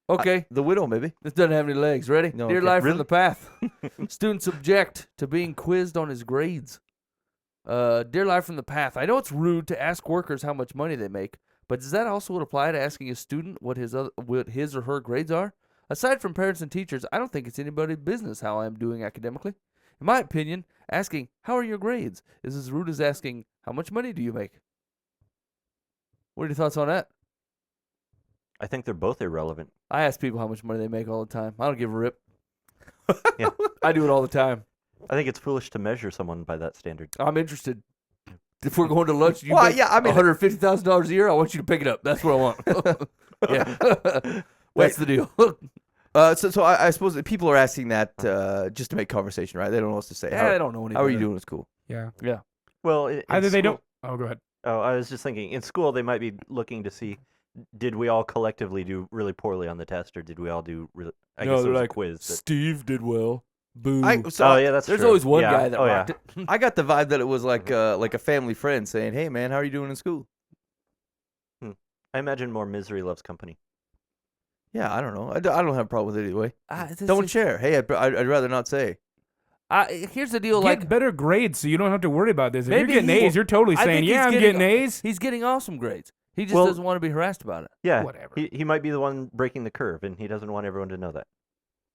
Speaker 4: Okay.
Speaker 2: The widow, maybe.
Speaker 4: This doesn't have any legs. Ready?
Speaker 2: No,
Speaker 4: Dear
Speaker 2: okay.
Speaker 4: Life
Speaker 2: Really?
Speaker 4: from the Path. Students object to being quizzed on his grades. Dear Life from the Path. I know it's rude to ask workers how much money they make, but does that also apply to asking a student what his or her grades are? Aside from parents and teachers, I don't think it's anybody's business how I am doing academically. In my opinion, asking, how are your grades, is as rude as asking, how much money do you make? What are your thoughts on that?
Speaker 5: I think they're both irrelevant.
Speaker 4: I ask people how much money they make all the time. I don't give a rip.
Speaker 5: Yeah.
Speaker 4: I do it all the time.
Speaker 5: I think it's foolish to measure someone by that standard.
Speaker 4: I'm interested. If we're going to lunch, you
Speaker 2: Well,
Speaker 4: make
Speaker 2: yeah, I mean-
Speaker 4: $150,000 a year. I want you to pick it up. That's what I want. Yeah, that's the deal.
Speaker 2: So I suppose that people are asking that just to make conversation, right? They don't know what to say.
Speaker 4: Yeah, they don't know any
Speaker 2: How are you
Speaker 4: better.
Speaker 2: doing at school?
Speaker 3: Yeah.
Speaker 5: Well, in
Speaker 3: Either they
Speaker 5: school-
Speaker 3: don't. Oh, go ahead.
Speaker 5: Oh, I was just thinking, in school they might be looking to see, did we all collectively do really poorly on the test, or did we all do really? I guess there was a quiz. That,
Speaker 4: Steve did well. Boo.
Speaker 5: oh yeah, that's
Speaker 4: There's
Speaker 5: true.
Speaker 4: always one
Speaker 5: Yeah.
Speaker 4: guy that
Speaker 5: oh,
Speaker 4: rocked
Speaker 5: yeah.
Speaker 4: it.
Speaker 2: I got the vibe that it was like a family friend saying, "Hey, man, how are you doing in school?"
Speaker 5: I imagine more misery loves company.
Speaker 2: Yeah, I don't know. I don't have a problem with it either way.
Speaker 4: This
Speaker 2: Don't
Speaker 4: is-
Speaker 2: share. Hey, I'd rather not say.
Speaker 4: Here's the deal.
Speaker 3: Get
Speaker 4: Like,
Speaker 3: better grades so you don't have to worry about this. If you're
Speaker 4: Maybe
Speaker 3: getting
Speaker 4: he-
Speaker 3: A's, you're totally
Speaker 4: I
Speaker 3: saying,
Speaker 4: think
Speaker 3: yeah,
Speaker 4: he's
Speaker 3: I'm
Speaker 4: getting-
Speaker 3: getting A's.
Speaker 4: he's getting awesome grades. He just
Speaker 5: Well-
Speaker 4: doesn't want to be harassed about it.
Speaker 5: Yeah,
Speaker 3: Whatever.
Speaker 5: He might be the one breaking the curve, and he doesn't want everyone to know that.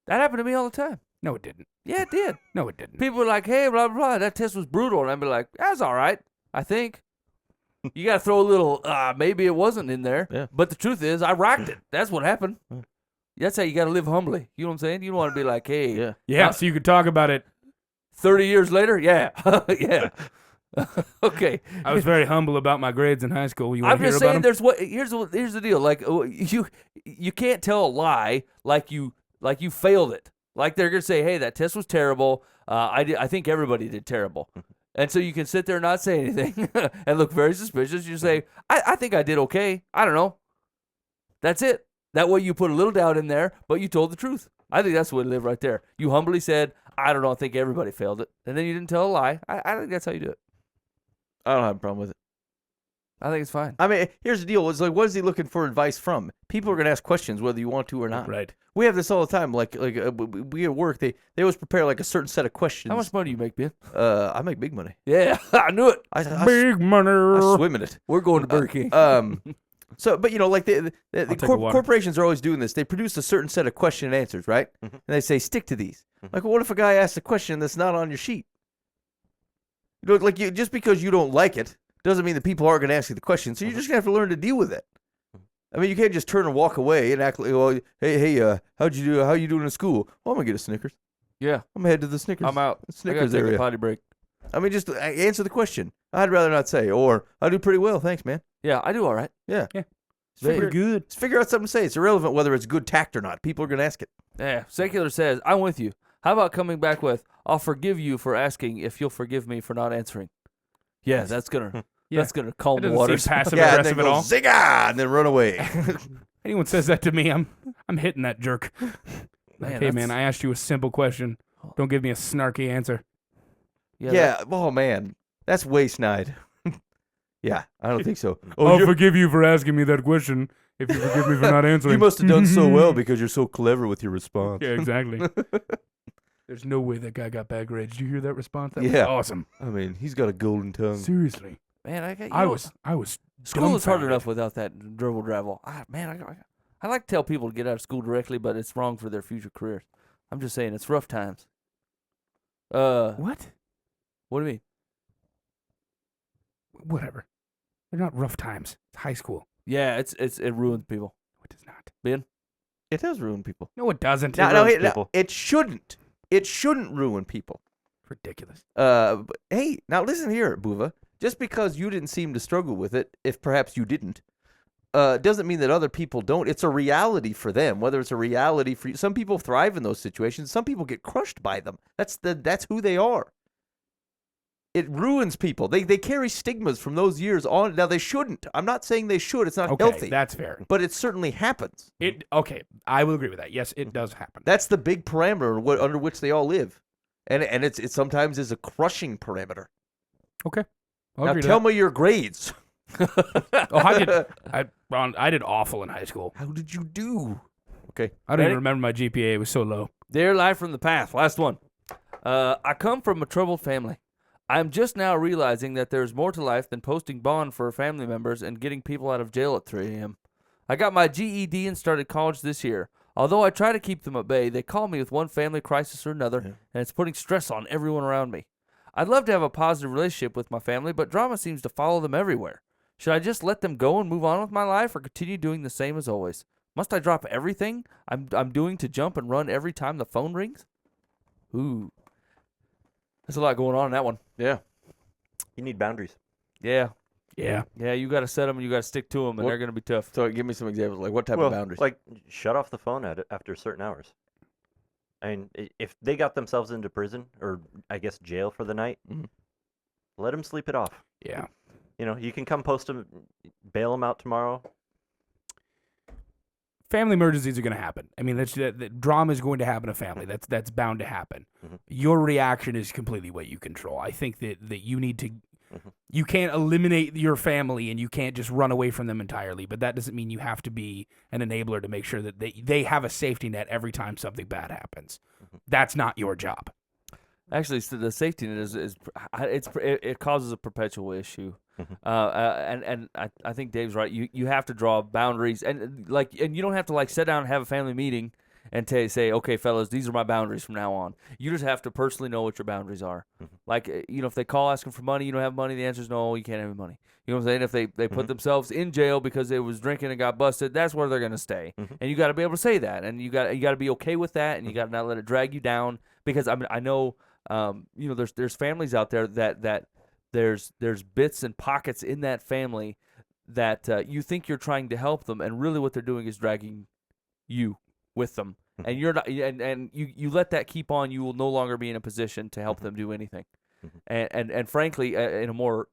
Speaker 4: That happened to me all the time.
Speaker 3: No, it didn't.
Speaker 4: Yeah, it did.
Speaker 3: No, it didn't.
Speaker 4: People were like, hey, blah, blah, blah, that test was brutal. And I'd be like, that's all right, I think. You got to throw a little, maybe it wasn't in there.
Speaker 2: Yeah.
Speaker 4: But the truth is, I rocked it. That's what happened. That's how you got to live humbly. You know what I'm saying? You don't want to be like, hey,
Speaker 2: Yeah.
Speaker 3: Yeah, so you could talk about it.
Speaker 4: 30 years later? Yeah. Yeah. Okay.
Speaker 3: I was very humble about my grades in high school. You want
Speaker 4: I'm
Speaker 3: to hear
Speaker 4: just
Speaker 3: about
Speaker 4: saying
Speaker 3: them?
Speaker 4: here's the deal. Like you can't tell a lie like you failed it. Like they're gonna say, hey, that test was terrible. I think everybody did terrible. And so you can sit there and not say anything and look very suspicious. You say, I think I did okay. I don't know. That's it. That way you put a little doubt in there, but you told the truth. I think that's the way to live right there. You humbly said, I don't know, I think everybody failed it. And then you didn't tell a lie. I think that's how you do it.
Speaker 2: I don't have a problem with it.
Speaker 4: I think it's fine.
Speaker 2: I mean, here's the deal. It's like, what is he looking for advice from? People are going to ask questions whether you want to or not.
Speaker 3: Right.
Speaker 2: We have this all the time. Like we at work, they always prepare like a certain set of questions.
Speaker 4: How much money do you make, Ben?
Speaker 2: I make big money.
Speaker 4: Yeah, I knew it.
Speaker 2: I
Speaker 3: Big money.
Speaker 2: swim in it.
Speaker 4: We're going to Burger King.
Speaker 2: So, but you know, like the
Speaker 3: take a water.
Speaker 2: corporations are always doing this. They produce a certain set of question and answers, right? And they say stick to these. Like, what if a guy asks a question that's not on your sheet? You know, like just because you don't like it doesn't mean that people aren't going to ask you the question. So you're just going to have to learn to deal with it. I mean, you can't just turn and walk away and act like, well, hey, how'd you do? How you doing in school? Well, I'm gonna get a Snickers.
Speaker 4: Yeah,
Speaker 2: I'm headed to the Snickers.
Speaker 4: I'm out.
Speaker 2: Snickers
Speaker 4: I gotta take
Speaker 2: area.
Speaker 4: a potty break.
Speaker 2: I mean, just answer the question. I'd rather not say, or I do pretty well, thanks, man.
Speaker 4: Yeah, I do all right.
Speaker 2: Yeah.
Speaker 3: Yeah.
Speaker 2: Figure,
Speaker 3: Pretty good.
Speaker 2: just figure out something to say. It's irrelevant whether it's good tact or not. People are gonna ask it.
Speaker 4: Yeah, secular says, I'm with you. How about coming back with, I'll forgive you for asking if you'll forgive me for not answering. Yeah, that's gonna
Speaker 3: It
Speaker 4: calm the
Speaker 3: doesn't
Speaker 4: waters.
Speaker 3: seem passive
Speaker 2: Yeah, and
Speaker 3: aggressive
Speaker 2: then
Speaker 3: at
Speaker 2: go,
Speaker 3: all.
Speaker 2: Zigga, and then run away.
Speaker 3: Anyone says that to me, I'm hitting that jerk.
Speaker 4: Man,
Speaker 3: Like, hey
Speaker 4: that's-
Speaker 3: man, I asked you a simple question. Don't give me a snarky answer.
Speaker 2: yeah. Oh man, that's way snide. Yeah, I don't think so.
Speaker 3: I'll forgive you for asking me that question if you forgive me for not answering.
Speaker 2: You must have done so well because you're so clever with your response.
Speaker 3: Yeah, exactly. There's no way that guy got bad grades. Did you hear that response? That was
Speaker 2: Yeah.
Speaker 3: awesome.
Speaker 2: I mean, he's got a golden tongue.
Speaker 3: Seriously.
Speaker 4: Man,
Speaker 3: I was
Speaker 4: school is hard
Speaker 3: dumbfounded.
Speaker 4: enough without that dribble. I like to tell people to get out of school directly, but it's wrong for their future careers. I'm just saying it's rough times. What
Speaker 3: What?
Speaker 4: do you mean?
Speaker 3: Whatever. They're not rough times. It's high school.
Speaker 4: Yeah, it ruins people.
Speaker 3: No, it does not.
Speaker 4: Ben?
Speaker 2: It does ruin people.
Speaker 3: No, it doesn't.
Speaker 2: No,
Speaker 5: ruins
Speaker 2: no,
Speaker 5: people.
Speaker 2: it shouldn't. It shouldn't ruin people.
Speaker 3: Ridiculous.
Speaker 2: But, hey, now listen here, Buva. Just because you didn't seem to struggle with it, if perhaps you didn't, doesn't mean that other people don't. It's a reality for them. Whether it's a reality for you, some people thrive in those situations. Some people get crushed by them. That's who they are. It ruins people. They carry stigmas from those years on. Now they shouldn't. I'm not saying they should. It's not
Speaker 3: Okay,
Speaker 2: healthy.
Speaker 3: that's fair.
Speaker 2: But it certainly happens.
Speaker 3: Okay, I will agree with that. Yes, it does happen.
Speaker 2: That's the big parameter under which they all live, and it sometimes is a crushing parameter.
Speaker 3: Okay. I'll
Speaker 2: Now
Speaker 3: agree to
Speaker 2: tell
Speaker 3: that.
Speaker 2: me your grades.
Speaker 3: I did awful in high school.
Speaker 2: How did you do? Okay.
Speaker 3: I don't
Speaker 4: Ready?
Speaker 3: even remember my GPA. It was so low.
Speaker 4: Dear Life from the Path, last one. I come from a troubled family. I'm just now realizing that there's more to life than posting bond for family members and getting people out of jail at 3 a.m. I got my GED and started college this year. Although I try to keep them at bay, they call me with one family crisis or another, and it's putting stress on everyone around me. I'd love to have a positive relationship with my family, but drama seems to follow them everywhere. Should I just let them go and move on with my life, or continue doing the same as always? Must I drop everything I'm doing to jump and run every time the phone rings? Ooh. There's a lot going on in that one.
Speaker 2: Yeah.
Speaker 5: You need boundaries.
Speaker 4: Yeah.
Speaker 3: Yeah.
Speaker 4: Yeah, you got to set them and you got to stick to them, and
Speaker 2: What-
Speaker 4: they're going to be tough.
Speaker 2: So give me some examples. Like what type of boundaries?
Speaker 5: Like, shut off the phone after certain hours. I mean, if they got themselves into prison or I guess jail for the night,
Speaker 2: Mhm.
Speaker 5: let them sleep it off.
Speaker 3: Yeah.
Speaker 5: You know, you can come post them, bail them out tomorrow.
Speaker 3: Family emergencies are going to happen. I mean, that drama is going to happen in a family. That's bound to happen.
Speaker 5: Mhm.
Speaker 3: Your reaction is completely what you control. I think that you need to.
Speaker 5: Mhm.
Speaker 3: You can't eliminate your family and you can't just run away from them entirely. But that doesn't mean you have to be an enabler to make sure that they have a safety net every time something bad happens. That's not your job.
Speaker 4: Actually, the safety net it causes a perpetual issue,
Speaker 5: Mhm.
Speaker 4: and I think Dave's right. You have to draw boundaries, and you don't have to sit down and have a family meeting and say, okay, fellas, these are my boundaries from now on. You just have to personally know what your boundaries are.
Speaker 5: Mhm.
Speaker 4: If they call asking for money, you don't have money. The answer is no, you can't have any money. You know what I'm saying? If they put themselves in jail because they was drinking and got busted, that's where they're gonna stay.
Speaker 5: Mhm.
Speaker 4: And you got to be able to say that, and you got to be okay with that, and you got to not let it drag you down. Because I know. There's families out there that there's bits and pockets in that family that you think you're trying to help them, and really what they're doing is dragging you with them, and you're not, and you let that keep on. You will no longer be in a position to help them do anything, and frankly, in a more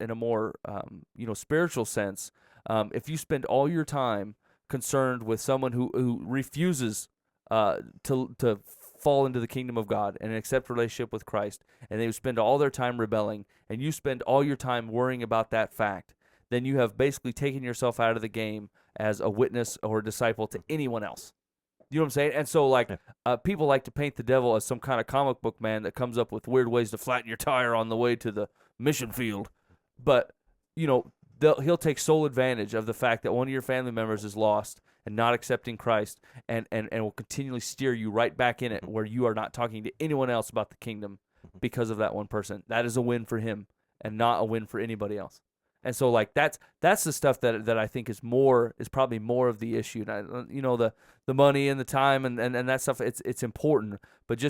Speaker 4: spiritual sense, if you spend all your time concerned with someone who refuses to fall into the kingdom of God and accept relationship with Christ, and they spend all their time rebelling, and you spend all your time worrying about that fact, then you have basically taken yourself out of the game as a witness or a disciple to anyone else. You know what I'm saying? And so, people like to paint the devil as some kind of comic book man that comes up with weird ways to flatten your tire on the way to the mission field. But, he'll take sole advantage of the fact that one of your family members is lost and not accepting Christ, and will continually steer you right back in it where you are not talking to anyone else about the kingdom because of that one person. That is a win for him and not a win for anybody else. And so that's the stuff that I think is probably more of the issue. And the money and the time and that stuff, it's important, but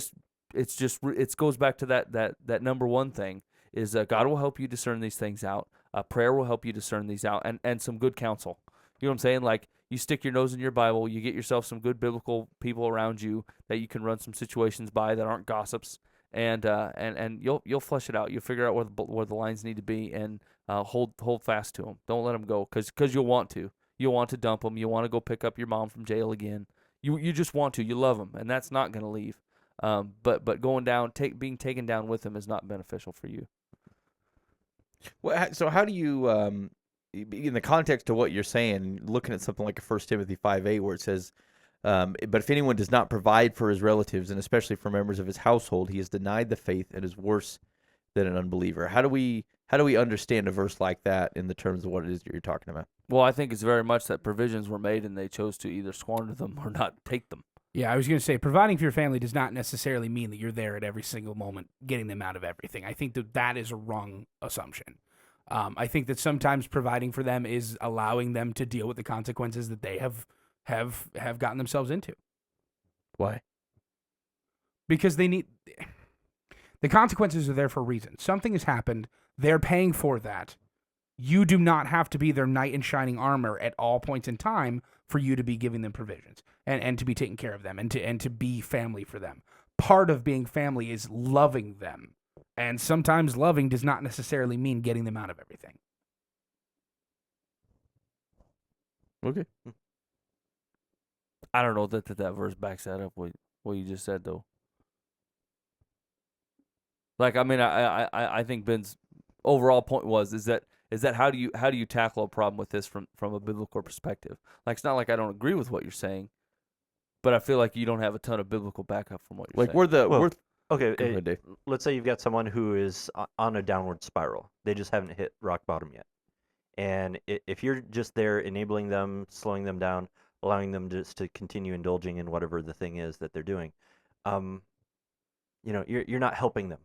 Speaker 4: it goes back to that number one thing is God will help you discern these things out. Prayer will help you discern these out, and some good counsel. You know what I'm saying? You stick your nose in your Bible, you get yourself some good biblical people around you that you can run some situations by that aren't gossips, and you'll flesh it out. You'll figure out where the lines need to be, and hold fast to them. Don't let them go, because you'll want to. You'll want to dump them. You want to go pick up your mom from jail again. You just want to. You love them, and that's not going to leave. But going down, being taken down with them is not beneficial for you.
Speaker 2: Well, so how do you, in the context of what you're saying, looking at something like 1 Timothy 5:8, where it says, but if anyone does not provide for his relatives, and especially for members of his household, he has denied the faith and is worse than an unbeliever. How do we understand a verse like that in the terms of what it is you're talking about?
Speaker 4: Well, I think it's very much that provisions were made and they chose to either squander them or not take them.
Speaker 3: Yeah, I was going to say providing for your family does not necessarily mean that you're there at every single moment getting them out of everything. I think that is a wrong assumption. I think that sometimes providing for them is allowing them to deal with the consequences that they have gotten themselves into.
Speaker 2: Why?
Speaker 3: Because they need the consequences are there for a reason. Something has happened. They're paying for that. You do not have to be their knight in shining armor at all points in time for you to be giving them provisions and to be taking care of them and to be family for them. Part of being family is loving them. And sometimes loving does not necessarily mean getting them out of everything.
Speaker 2: Okay.
Speaker 4: I don't know that verse backs that up, what you just said, though. Like, I mean, I think Ben's overall point is that how do you tackle a problem with this from a biblical perspective? Like, it's not like I don't agree with what you're saying, but I feel like you don't have a ton of biblical backup from what you're
Speaker 2: Like
Speaker 4: saying.
Speaker 2: we're
Speaker 5: Okay,
Speaker 2: Go ahead, Dave.
Speaker 5: let's say you've got someone who is on a downward spiral. They just haven't hit rock bottom yet. And if you're just there enabling them, slowing them down, allowing them just to continue indulging in whatever the thing is that they're doing, you're not helping them.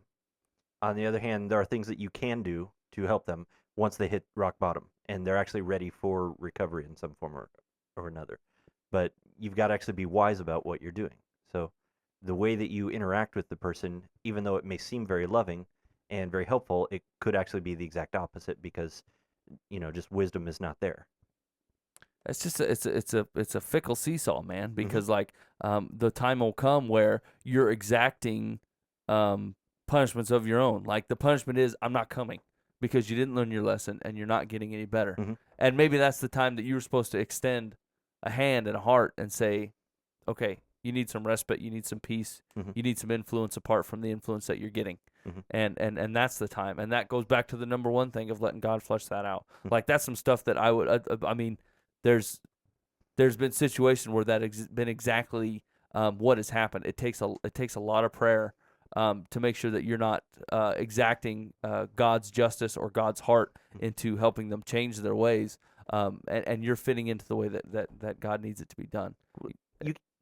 Speaker 5: On the other hand, there are things that you can do to help them once they hit rock bottom and they're actually ready for recovery in some form or another. But you've got to actually be wise about what you're doing. So the way that you interact with the person, even though it may seem very loving and very helpful, it could actually be the exact opposite because, just wisdom is not there.
Speaker 4: It's just it's a fickle seesaw, man. Because the time will come where you're exacting punishments of your own. Like the punishment is I'm not coming because you didn't learn your lesson and you're not getting any better.
Speaker 5: Mhm.
Speaker 4: And maybe that's the time that you were supposed to extend a hand and a heart and say, okay, you need some respite, you need some peace,
Speaker 5: Mhm.
Speaker 4: you need some influence apart from the influence that you're getting.
Speaker 5: Mhm.
Speaker 4: And that's the time. And that goes back to the number one thing of letting God flesh that out.
Speaker 5: Mhm.
Speaker 4: Like that's some stuff that I would I mean there's been situations where that been exactly what has happened. It takes a lot of prayer to make sure that you're not exacting God's justice or God's heart into helping them change their ways, and you're fitting into the way that God needs it to be done.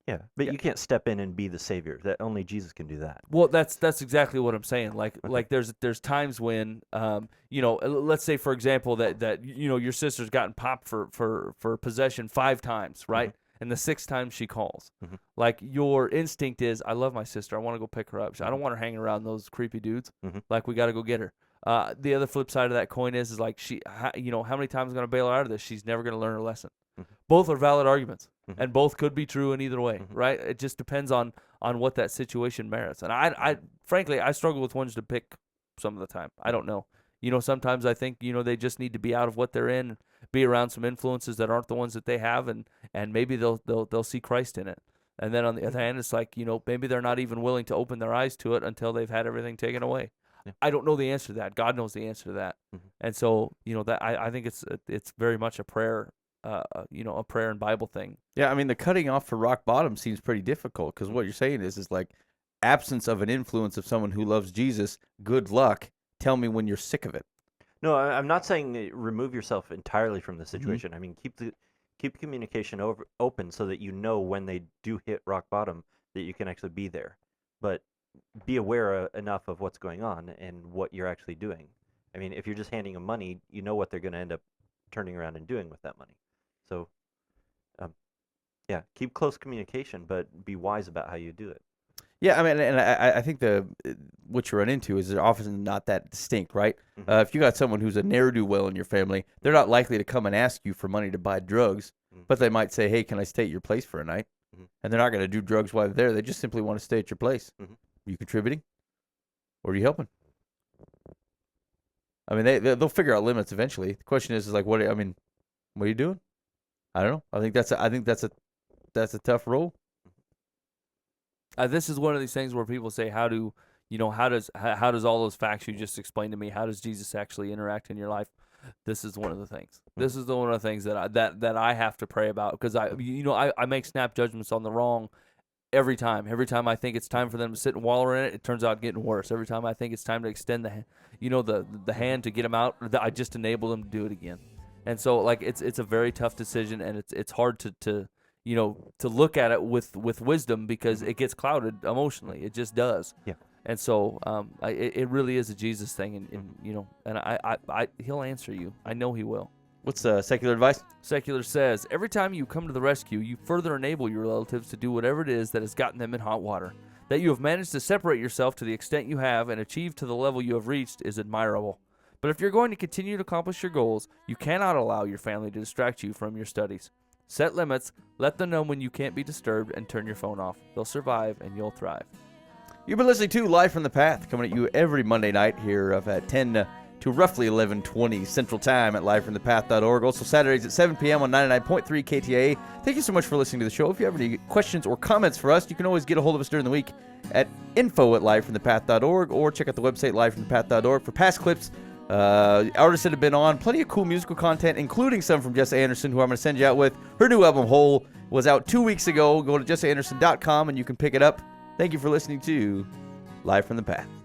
Speaker 5: Yeah, but you can't step in and be the savior. That only Jesus can do that.
Speaker 4: Well, that's exactly what I'm saying. Like there's times when let's say for example that your sister's gotten popped for possession 5 times, right? And the 6th time she calls.
Speaker 5: Mhm.
Speaker 4: Like your instinct is, I love my sister. I want to go pick her up. I don't want her hanging around those creepy dudes.
Speaker 5: Mhm.
Speaker 4: Like we got to go get her. The other flip side of that coin is like how many times I'm going to bail her out of this? She's never going to learn her lesson.
Speaker 5: Mhm.
Speaker 4: Both are valid arguments,
Speaker 5: Mhm.
Speaker 4: and both could be true in either way,
Speaker 5: Mhm.
Speaker 4: right? It just depends on what that situation merits. And I frankly, I struggle with ones to pick some of the time. I don't know. Sometimes I think, they just need to be out of what they're in, be around some influences that aren't the ones that they have, and maybe they'll see Christ in it. And then on the other hand, it's like, maybe they're not even willing to open their eyes to it until they've had everything taken away.
Speaker 5: Yeah.
Speaker 4: I don't know the answer to that. God knows the answer to that.
Speaker 5: Mhm.
Speaker 4: And so, that I think it's very much a prayer, a prayer and Bible thing.
Speaker 2: Yeah, I mean the cutting off for rock bottom seems pretty difficult because what you're saying is like absence of an influence of someone who loves Jesus. Good luck. Tell me when you're sick of it.
Speaker 5: No, I'm not saying remove yourself entirely from the situation. I mean, keep communication open so that you know when they do hit rock bottom that you can actually be there. But be aware enough of what's going on and what you're actually doing. I mean, if you're just handing them money, you know what they're going to end up turning around and doing with that money. So, keep close communication, but be wise about how you do it.
Speaker 2: Yeah, I mean, and I think what you run into is they're often not that distinct, right?
Speaker 5: Mhm.
Speaker 2: If you got someone who's a ne'er-do-well in your family, they're not likely to come and ask you for money to buy drugs,
Speaker 5: Mhm.
Speaker 2: but they might say, "Hey, can I stay at your place for a night?"
Speaker 5: Mhm.
Speaker 2: And they're not going to do drugs while they're there. They just simply want to stay at your place.
Speaker 5: Mhm.
Speaker 2: Are you contributing, or are you helping? I mean, they'll figure out limits eventually. The question is like, what are you doing? I don't know. I think that's a tough role.
Speaker 4: This is one of these things where people say, how does all those facts you just explained to me, how does Jesus actually interact in your life? This is one of the things. This is one of the things that I have to pray about because I make snap judgments on the wrong every time. Every time I think it's time for them to sit and wallow in it, it turns out getting worse. Every time I think it's time to extend the hand to get them out, I just enable them to do it again. And so like it's a very tough decision, and it's hard to look at it with wisdom, because it gets clouded emotionally. It just does.
Speaker 5: Yeah.
Speaker 4: And so it really is a Jesus thing, and I he'll answer you. I know he will.
Speaker 2: What's secular advice?
Speaker 4: Secular says, every time you come to the rescue, you further enable your relatives to do whatever it is that has gotten them in hot water. That you have managed to separate yourself to the extent you have and achieve to the level you have reached is admirable. But if you're going to continue to accomplish your goals, you cannot allow your family to distract you from your studies. Set limits, let them know when you can't be disturbed, and turn your phone off. They'll survive, and you'll thrive.
Speaker 2: You've been listening to Live from the Path, coming at you every Monday night here at 10 to roughly 11:20 Central Time at livefromthepath.org. Also Saturdays at 7 p.m. on 99.3 KTA. Thank you so much for listening to the show. If you have any questions or comments for us, you can always get a hold of us during the week at info@livefromthepath.org, or check out the website livefromthepath.org for past clips, artists that have been on, plenty of cool musical content, including some from Jessa Anderson, who I'm going to send you out with. Her new album, Whole, was out 2 weeks ago. Go to jessaanderson.com and you can pick it up. Thank you for listening to Live from the Path.